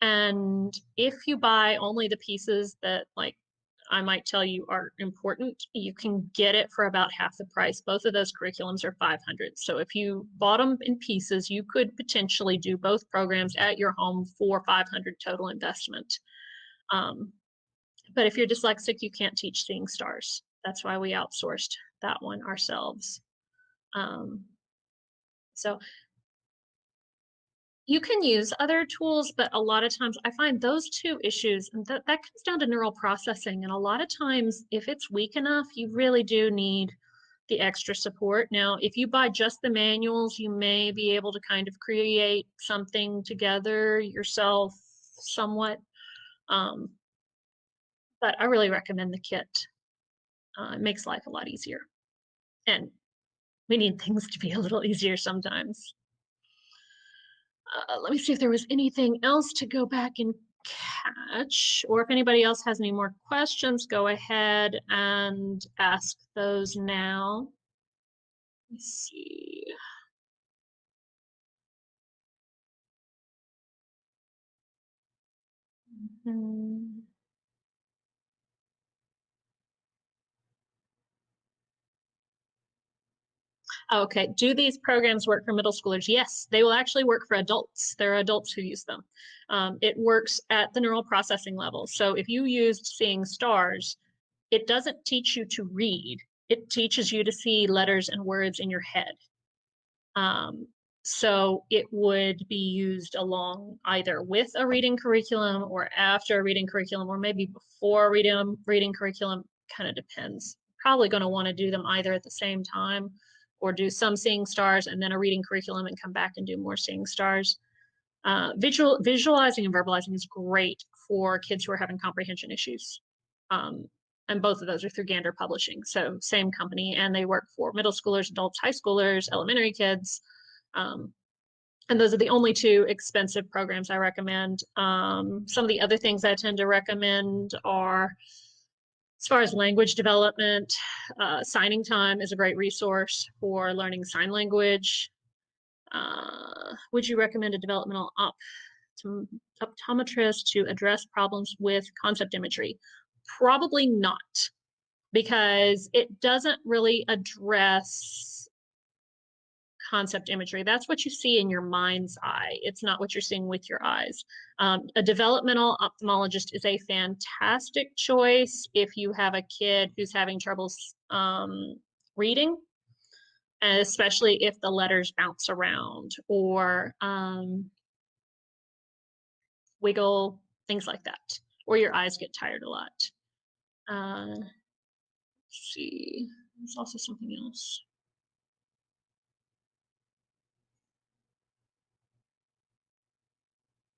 And if you buy only the pieces that, like, I might tell you are important, you can get it for about half the price. Both of those curriculums are $500. So if you bought them in pieces, you could potentially do both programs at your home for $500 total investment. But if you're dyslexic, you can't teach Seeing Stars. That's why we outsourced that one ourselves. So you can use other tools, but a lot of times I find those two issues, and that comes down to neural processing. And a lot of times, if it's weak enough, you really do need the extra support. Now, if you buy just the manuals, you may be able to kind of create something together yourself somewhat. But I really recommend the kit. It makes life a lot easier. And we need things to be a little easier sometimes. Let me see if there was anything else to go back and catch, or if anybody else has any more questions, go ahead and ask those now. Let me see. Okay, do these programs work for middle schoolers? Yes, they will actually work for adults. There are adults who use them. It works at the neural processing level. So if you used Seeing Stars, it doesn't teach you to read. It teaches you to see letters and words in your head. So it would be used along either with a reading curriculum or after a reading curriculum, or maybe before a reading curriculum. Kind of depends. Probably going to want to do them either at the same time, or do some Seeing Stars and then a reading curriculum and come back and do more Seeing Stars. Visualizing and verbalizing is great for kids who are having comprehension issues. And both of those are through Gander Publishing. So same company, and they work for middle schoolers, adults, high schoolers, elementary kids. And those are the only two expensive programs I recommend. Some of the other things I tend to recommend are, as far as language development, Signing Time is a great resource for learning sign language. Would you recommend a developmental optometrist to address problems with concept imagery? Probably not, because it doesn't really address concept imagery. That's what you see in your mind's eye. It's not what you're seeing with your eyes. A developmental ophthalmologist is a fantastic choice if you have a kid who's having troubles reading, and especially if the letters bounce around or wiggle, things like that, or your eyes get tired a lot. Let's see, there's also something else.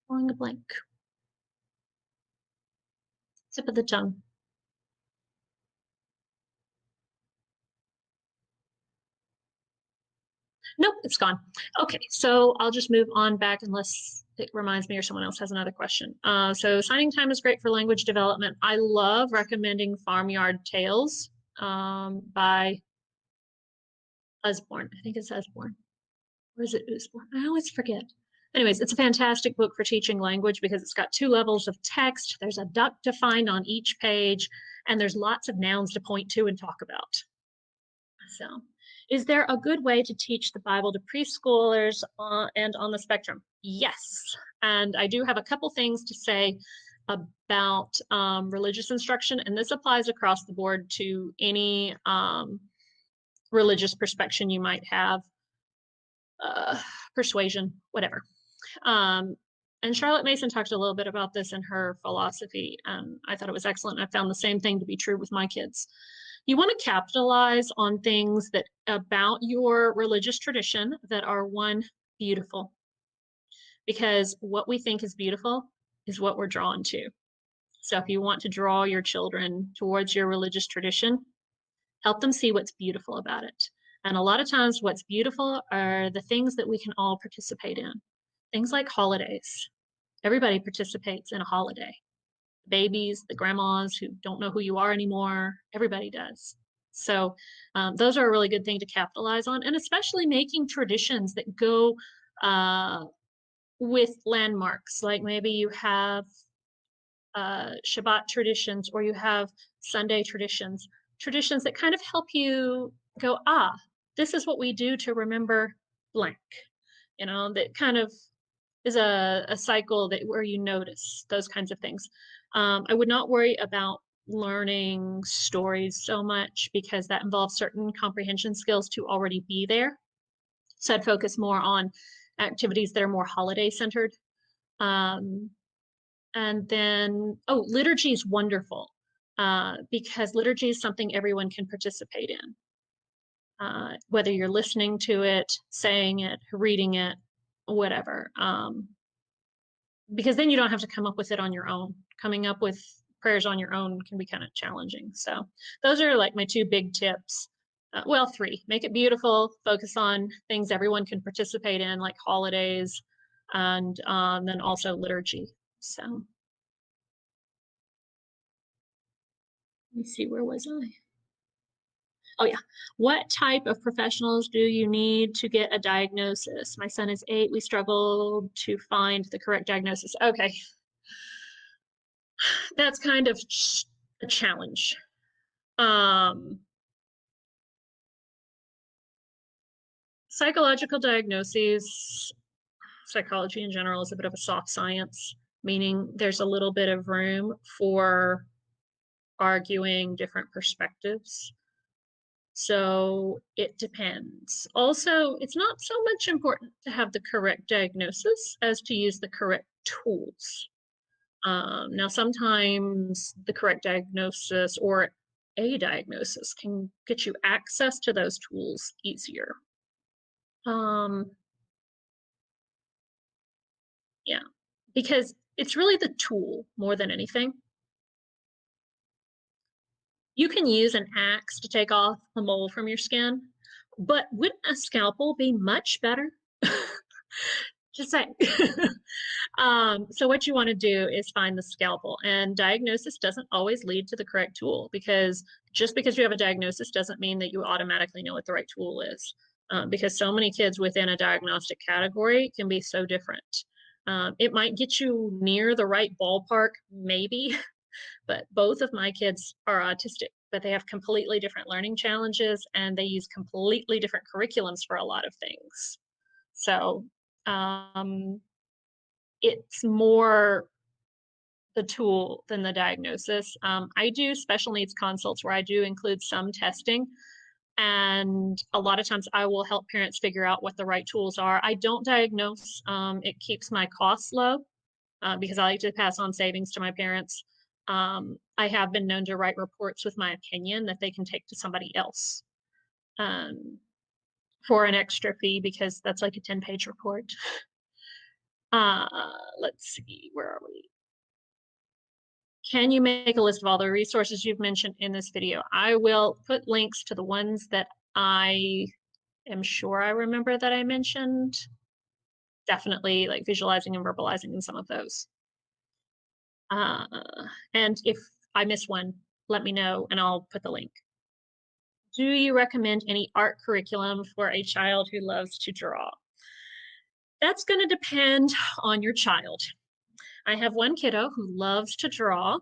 Drawing a blank. Tip of the tongue. Nope, it's gone. Okay, so I'll just move on back unless it reminds me or someone else has another question. So Signing Time is great for language development. I love recommending Farmyard Tales by Usborne. I think it's Usborne. Or is it Usborne? I always forget. Anyways, it's a fantastic book for teaching language because it's got 2 levels of text. There's a duck to find on each page, and there's lots of nouns to point to and talk about. So, is there a good way to teach the Bible to preschoolers and on the spectrum? Yes. And I do have a couple things to say about religious instruction, and this applies across the board to any religious perspective you might have, persuasion, whatever. Um, and Charlotte Mason talked a little bit about this in her philosophy, and I thought it was excellent. I found the same thing to be true with my kids. You want to capitalize on things that about your religious tradition that are one, beautiful, because what we think is beautiful is what we're drawn to. So if you want to draw your children towards your religious tradition, help them see what's beautiful about it. And a lot of times what's beautiful are the things that we can all participate in. Things like holidays. Everybody participates in a holiday. Babies, the grandmas who don't know who you are anymore, everybody does. So those are a really good thing to capitalize on, and especially making traditions that go with landmarks. Like maybe you have Shabbat traditions, or you have Sunday traditions, traditions that kind of help you go, this is what we do to remember blank. That kind of is a cycle that where you notice those kinds of things. I would not worry about learning stories so much because that involves certain comprehension skills to already be there. So I'd focus more on activities that are more holiday centered. Um, and then, liturgy is wonderful because liturgy is something everyone can participate in, whether you're listening to it, saying it, reading it, whatever. Because then you don't have to come up with it on your own. Coming up with prayers on your own can be kind of challenging. So those are like my 2 big tips. 3. Make it beautiful. Focus on things everyone can participate in, like holidays, and then also liturgy. So let me see, where was I? Oh yeah. What type of professionals do you need to get a diagnosis? My son is 8. We struggled to find the correct diagnosis. Okay. That's kind of a challenge. Psychological diagnoses, psychology in general is a bit of a soft science, meaning there's a little bit of room for arguing different perspectives. So it depends. Also, it's not so much important to have the correct diagnosis as to use the correct tools. Now, sometimes the correct diagnosis or a diagnosis can get you access to those tools easier. Um, yeah, because it's really the tool more than anything. You can use an axe to take off a mole from your skin, but wouldn't a scalpel be much better? Just saying. So what you want to do is find the scalpel, and diagnosis doesn't always lead to the correct tool, because just because you have a diagnosis doesn't mean that you automatically know what the right tool is, because so many kids within a diagnostic category can be so different. It might get you near the right ballpark, maybe, but both of my kids are autistic, but they have completely different learning challenges and they use completely different curriculums for a lot of things. So it's more the tool than the diagnosis. I do special needs consults where I do include some testing. And a lot of times I will help parents figure out what the right tools are. I don't diagnose. It keeps my costs low because I like to pass on savings to my parents. I have been known to write reports with my opinion that they can take to somebody else for an extra fee, because that's like a 10-page report. Uh, let's see, where are we? Can you make a list of all the resources you've mentioned in this video? I will put links to the ones that I am sure I remember that I mentioned. Definitely like visualizing and verbalizing in some of those. And if I miss one, let me know and I'll put the link. Do you recommend any art curriculum for a child who loves to draw? That's going to depend on your child. I have one kiddo who loves to draw,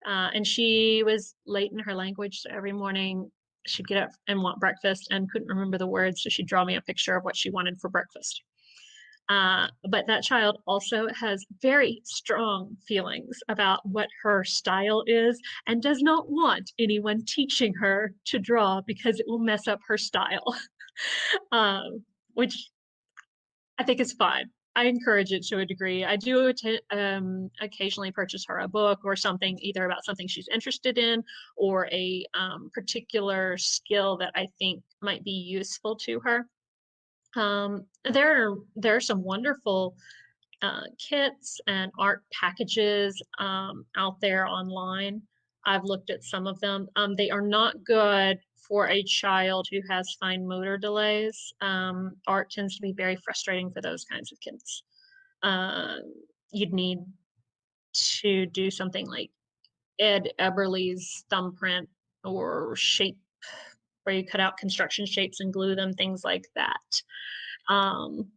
and she was late in her language. So every morning she'd get up and want breakfast and couldn't remember the words. So she'd draw me a picture of what she wanted for breakfast. But that child also has very strong feelings about what her style is and does not want anyone teaching her to draw because it will mess up her style, which I think is fine. I encourage it to a degree. I do occasionally purchase her a book or something, either about something she's interested in or a particular skill that I think might be useful to her. There are some wonderful kits and art packages out there online. I've looked at some of them. They are not good for a child who has fine motor delays. Art tends to be very frustrating for those kinds of kids. Uh, you'd need to do something like Ed Eberly's thumbprint or shape, where you cut out construction shapes and glue them, things like that. Um,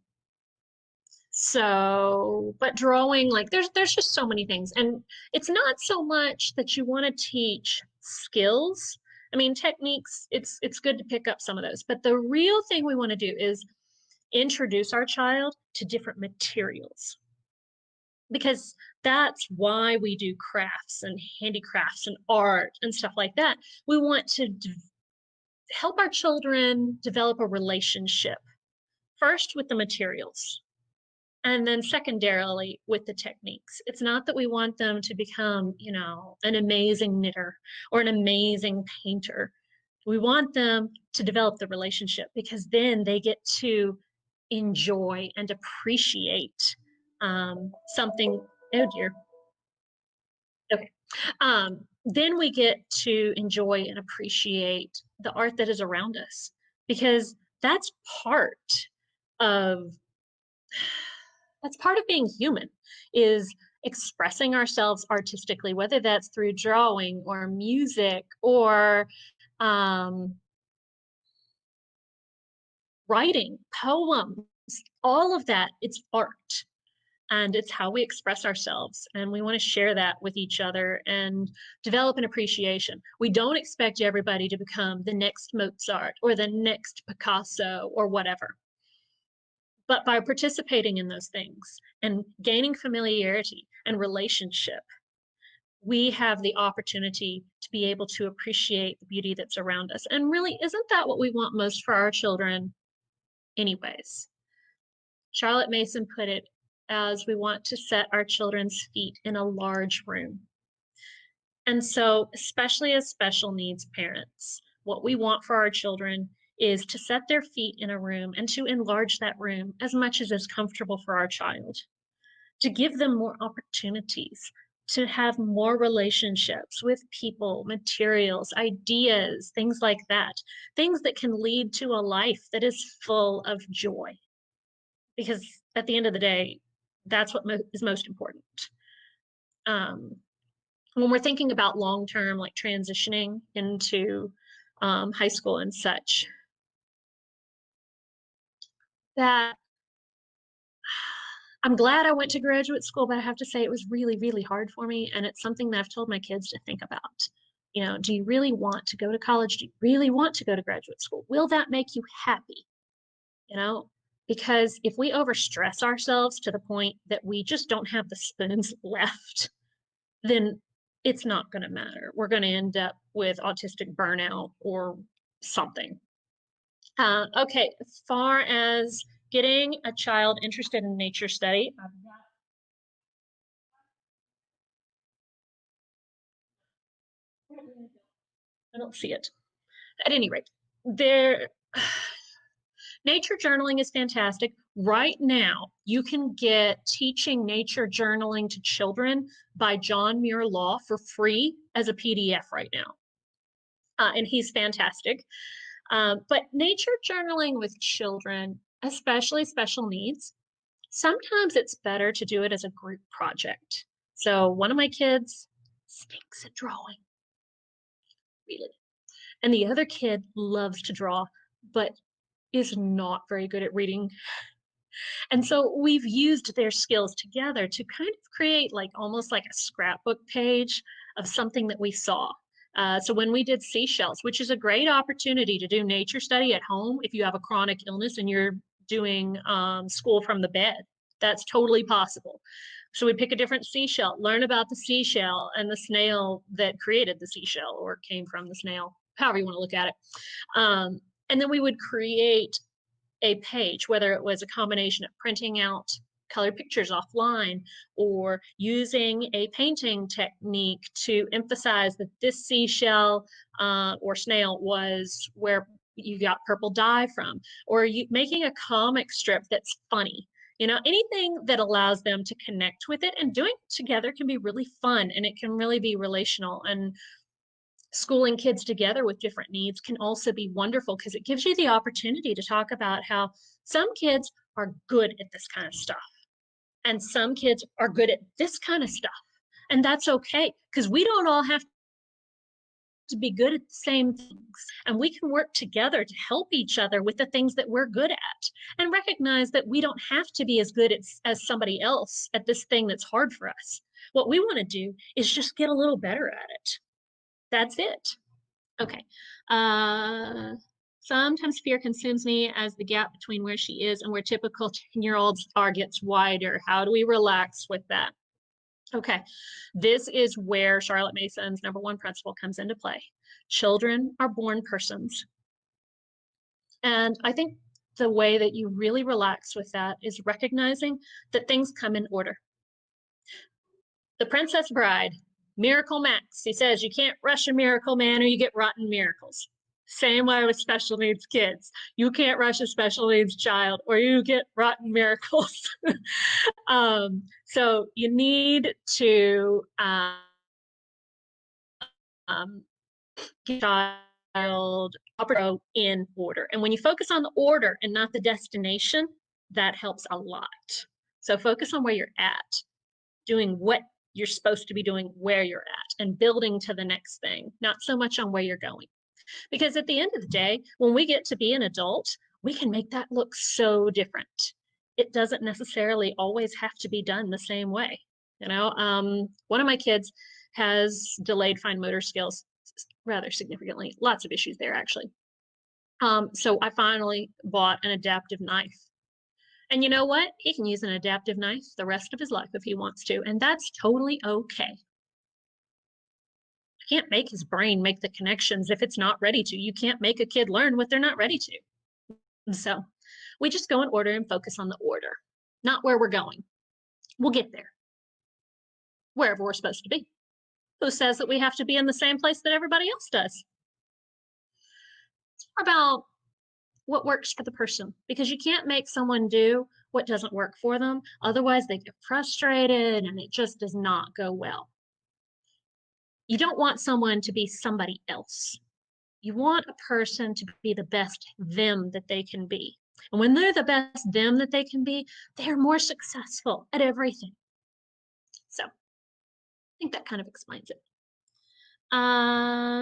but drawing, like there's just so many things. And it's not so much that you want to teach skills. I mean, techniques, it's good to pick up some of those. But the real thing we want to do is introduce our child to different materials. Because that's why we do crafts and handicrafts and art and stuff like that. We want to help our children develop a relationship, first with the materials, and then secondarily with the techniques. It's not that we want them to become, an amazing knitter or an amazing painter. We want them to develop the relationship, because then they get to enjoy and appreciate something. Oh dear. Okay. Then we get to enjoy and appreciate the art that is around us, because that's part of being human, is expressing ourselves artistically, whether that's through drawing or music or um, writing poems. All of that, it's art, and it's how we express ourselves, and we want to share that with each other and develop an appreciation. We don't expect everybody to become the next Mozart or the next Picasso or whatever. But by participating in those things and gaining familiarity and relationship, we have the opportunity to be able to appreciate the beauty that's around us. And really, isn't that what we want most for our children anyways? Charlotte Mason put it as, we want to set our children's feet in a large room. And so, especially as special needs parents, what we want for our children is to set their feet in a room and to enlarge that room as much as is comfortable for our child, to give them more opportunities, to have more relationships with people, materials, ideas, things like that, things that can lead to a life that is full of joy. Because at the end of the day, that's what is most important. Um, when we're thinking about long term, like transitioning into high school and such, that I'm glad I went to graduate school, but I have to say it was really, really hard for me. And it's something that I've told my kids to think about. Do you really want to go to college? Do you really want to go to graduate school? Will that make you happy? You know, because if we overstress ourselves to the point that we just don't have the spoons left, then it's not going to matter. We're going to end up with autistic burnout or something. Okay, as far as getting a child interested in nature study, I don't see it. At any rate, there nature journaling is fantastic. Right now, you can get Teaching Nature Journaling to Children by John Muir Law for free as a PDF right now. And he's fantastic. But nature journaling with children, especially special needs, sometimes it's better to do it as a group project. So one of my kids stinks at drawing, really. and the other kid loves to draw, but is not very good at reading. And so we've used their skills together to kind of create like almost like a scrapbook page of something that we saw. So when we did seashells, which is a great opportunity to do nature study at home if you have a chronic illness and you're doing school from the bed, that's totally possible. So we pick a different seashell, learn about the seashell and the snail that created the seashell or came from the snail, however you want to look at it. And then we would create a page, whether it was a combination of printing out colored pictures offline or using a painting technique to emphasize that this seashell or snail was where you got purple dye from, or you making a comic strip that's funny. You know, anything that allows them to connect with it, and doing it together can be really fun and it can really be relational. And schooling kids together with different needs can also be wonderful because it gives you the opportunity to talk about how some kids are good at this kind of stuff and some kids are good at this kind of stuff. And that's okay because we don't all have to be good at the same things. And we can work together to help each other with the things that we're good at and recognize that we don't have to be as good as somebody else at this thing that's hard for us. What we want to do is just get a little better at it. That's it. Okay. Sometimes fear consumes me as the gap between where she is and where typical 10-year-olds are gets wider. How do we relax with that? Okay. This is where Charlotte Mason's #1 principle comes into play. Children are born persons. And I think the way that you really relax with that is recognizing that things come in order. The Princess Bride, Miracle Max, he says you can't rush a miracle man or you get rotten miracles. Same way with special needs kids. You can't rush a special needs child or you get rotten miracles. So you need to get child in order. And when you focus on the order and not the destination, that helps a lot. So focus on where you're at, doing what you're supposed to be doing where you're at and building to the next thing, not so much on where you're going. Because at the end of the day, when we get to be an adult, we can make that look so different. It doesn't necessarily always have to be done the same way. You know, one of my kids has delayed fine motor skills rather significantly, lots of issues there actually. So I finally bought an adaptive knife. And you know what? He can use an adaptive knife the rest of his life if he wants to, and that's totally okay. I can't make his brain make the connections if it's not ready to. You can't make a kid learn what they're not ready to. And so we just go in order and focus on the order, not where we're going. We'll get there, wherever we're supposed to be. Who says that we have to be in the same place that everybody else does? It's more about what works for the person, because you can't make someone do what doesn't work for them. Otherwise, they get frustrated and it just does not go well. You don't want someone to be somebody else. You want a person to be the best them that they can be. And when they're the best them that they can be, they're more successful at everything. So I think that kind of explains it.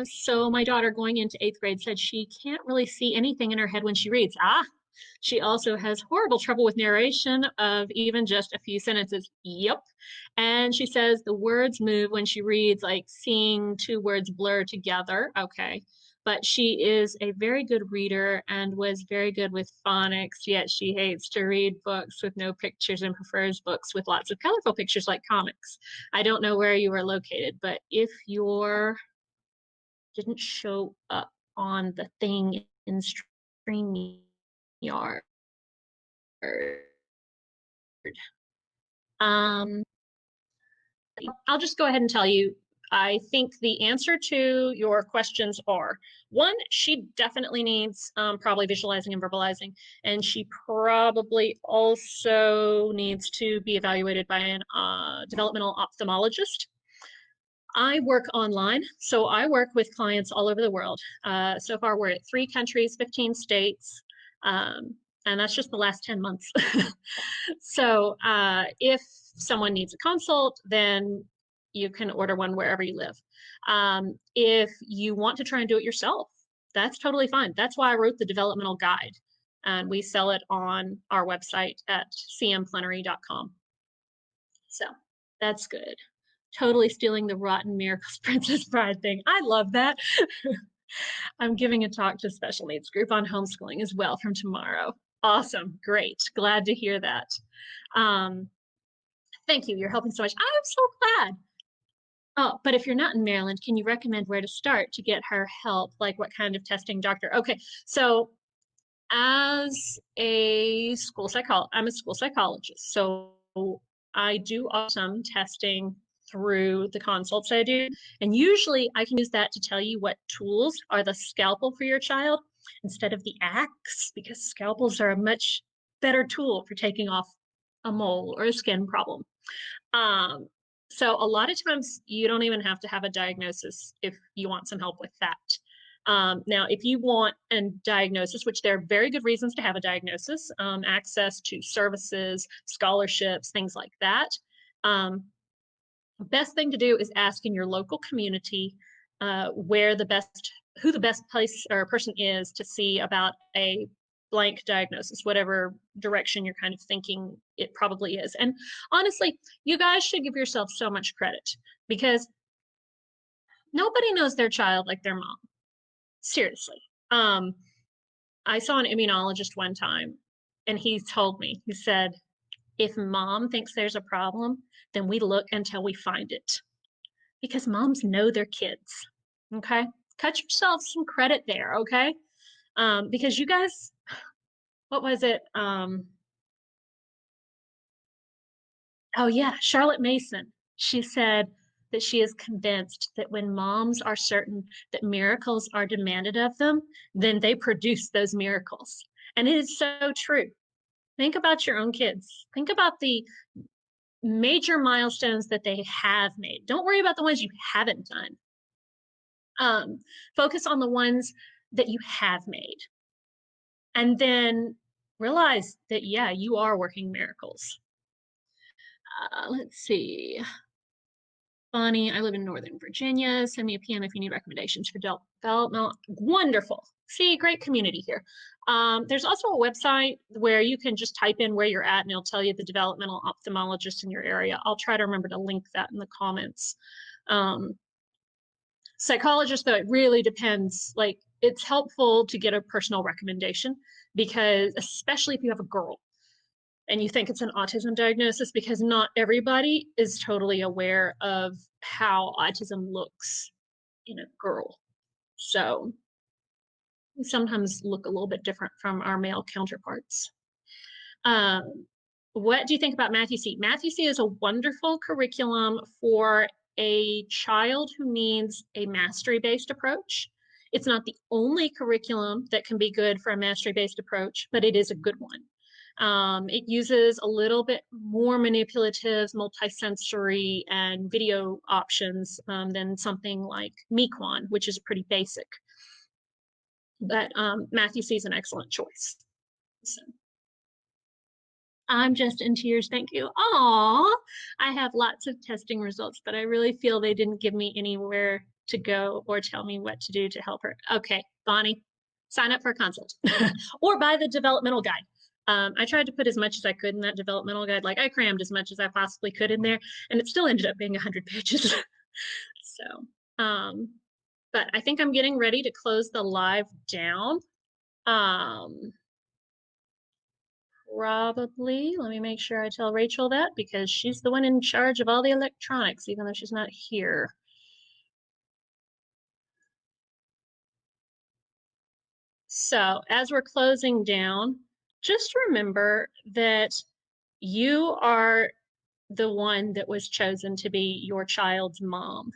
So my daughter going into 8th grade said she can't really see anything in her head when she reads. She also has horrible trouble with narration of even just a few sentences. Yep. And she says the words move when she reads, like seeing two words blur together. Okay. But she is a very good reader and was very good with phonics, yet she hates to read books with no pictures and prefers books with lots of colorful pictures like comics. I don't know where you are located, but if your didn't show up on the thing in StreamYard, um, I'll just go ahead and tell you, I think the answer to your questions are, one, she definitely needs probably visualizing and verbalizing, and she probably also needs to be evaluated by an developmental ophthalmologist. I work online, so I work with clients all over the world. So far, we're at 3 countries, 15 states, and that's just the last 10 months. So if someone needs a consult, then you can order one wherever you live. If you want to try and do it yourself, That's totally fine. That's why I wrote the developmental guide, and we sell it on our website at cmplenary.com. So that's good. Totally stealing the Rotten Miracles Princess Bride thing. I love that. I'm giving a talk to special needs group on homeschooling as well from tomorrow. Awesome. Great. Glad to hear that. Um, thank you. You're helping so much. I'm so glad. Oh, but if you're not in Maryland, can you recommend where to start to get her help? Like what kind of testing doctor? Okay. So as I'm a school psychologist. So I do some testing through the consults I do. And usually I can use that to tell you what tools are the scalpel for your child instead of the axe, because scalpels are a much better tool for taking off a mole or a skin problem. Um, so a lot of times you don't even have to have a diagnosis if you want some help with that. Now, if you want a diagnosis, which there are very good reasons to have a diagnosis, access to services, scholarships, things like that, um, best thing to do is ask in your local community who the best place or person is to see about a blank diagnosis, whatever direction you're kind of thinking it probably is. And honestly, you guys should give yourself so much credit because nobody knows their child like their mom. Seriously. Um, I saw an immunologist one time and he told me, he said, if mom thinks there's a problem, then we look until we find it because moms know their kids. Okay. Cut yourself some credit there. Okay. Because you guys, what was it? Oh, yeah. Charlotte Mason. She said that she is convinced that when moms are certain that miracles are demanded of them, then they produce those miracles. And it is so true. Think about your own kids. Think about the major milestones that they have made. Don't worry about the ones you haven't done. Focus on the ones that you have made. And then realize that, yeah, you are working miracles. Let's see. Bonnie, I live in Northern Virginia. Send me a PM if you need recommendations for developmental. Wonderful. See, great community here. There's also a website where you can just type in where you're at and it'll tell you the developmental ophthalmologist in your area. I'll try to remember to link that in the comments. Psychologist, though, it really depends. Like, it's helpful to get a personal recommendation because, especially if you have a girl and you think it's an autism diagnosis, because not everybody is totally aware of how autism looks in a girl. So we sometimes look a little bit different from our male counterparts. Um, what do you think about Matthew C? Matthew C is a wonderful curriculum for a child who needs a mastery-based approach. It's not the only curriculum that can be good for a mastery-based approach, but it is a good one. It uses a little bit more manipulative, multisensory, and video options than something like Mequon, which is pretty basic. But Matthew C is an excellent choice. So. I'm just in tears. Thank you. Aw, I have lots of testing results, but I really feel they didn't give me anywhere to go or tell me what to do to help her. Okay, Bonnie, sign up for a consult or buy the developmental guide. I tried to put as much as I could in that developmental guide. Like I crammed as much as I possibly could in there, and it still ended up being 100 pages. So, but I think I'm getting ready to close the live down. Probably. Let me make sure I tell Rachel that because she's the one in charge of all the electronics, even though she's not here. So as we're closing down, just remember that you are the one that was chosen to be your child's mom.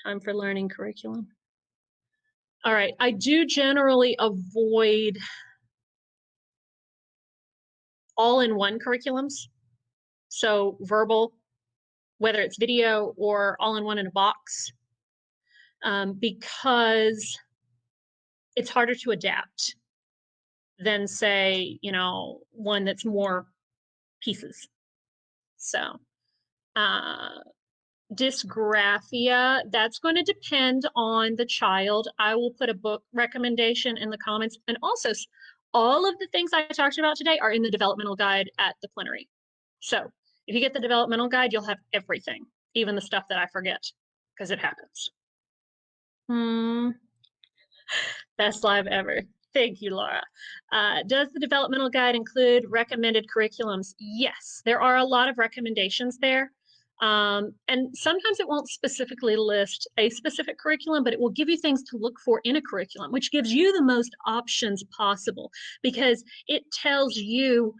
Time for learning curriculum. All right. I do generally avoid all-in-one curriculums. So verbal, whether it's video or all-in-one in a box, because it's harder to adapt than say, one that's more pieces. So, Dysgraphia, that's going to depend on the child. I will put a book recommendation in the comments. And also, all of the things I talked about today are in the developmental guide at the Plenary. So if you get the developmental guide, you'll have everything, even the stuff that I forget, because it happens. Best live ever. Thank you, Laura. Does the developmental guide include recommended curriculums? Yes, there are a lot of recommendations there. And sometimes it won't specifically list a specific curriculum, but it will give you things to look for in a curriculum, which gives you the most options possible because it tells you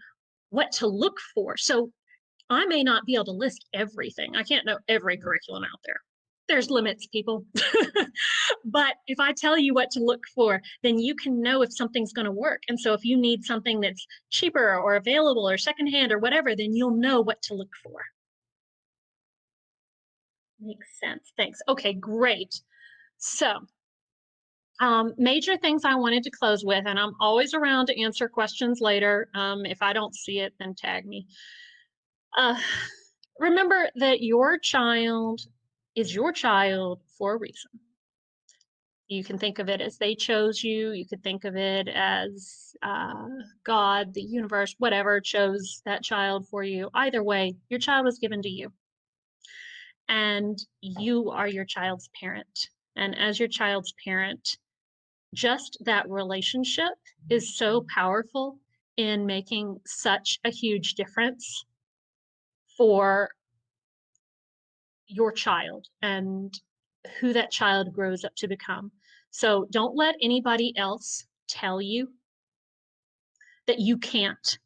what to look for. So I may not be able to list everything. I can't know every curriculum out there. There's limits, people. But if I tell you what to look for, then you can know if something's going to work. And so if you need something that's cheaper or available or secondhand or whatever, then you'll know what to look for. Makes sense. Thanks. Okay, great. So, major things I wanted to close with, and I'm always around to answer questions later. If I don't see it, then tag me. Remember that your child is your child for a reason. You can think of it as they chose you. You could think of it as God, the universe, whatever chose that child for you. Either way, your child was given to you. And you are your child's parent. And as your child's parent, just that relationship is so powerful in making such a huge difference for your child and who that child grows up to become. So don't let anybody else tell you that you can't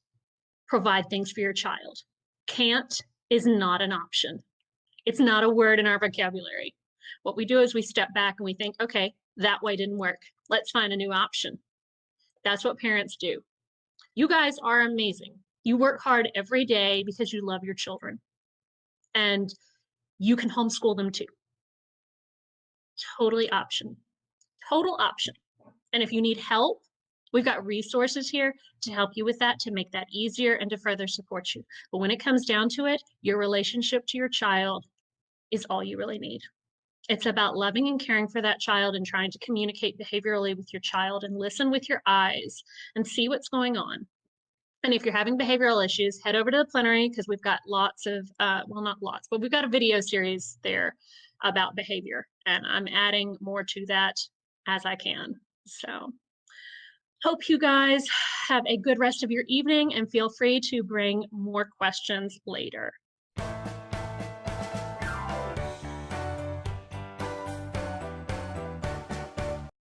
provide things for your child. Can't is not an option. It's not a word in our vocabulary. What we do is we step back and we think, okay, that way didn't work. Let's find a new option. That's what parents do. You guys are amazing. You work hard every day because you love your children. And you can homeschool them too. Totally option. Total option. And if you need help, we've got resources here to help you with that, to make that easier and to further support you. But when it comes down to it, your relationship to your child is all you really need. It's about loving and caring for that child and trying to communicate behaviorally with your child and listen with your eyes and see what's going on. And if you're having behavioral issues, head over to the Plenary because we've got lots of, well, not lots, but we've got a video series there about behavior. And I'm adding more to that as I can. So hope you guys have a good rest of your evening and feel free to bring more questions later.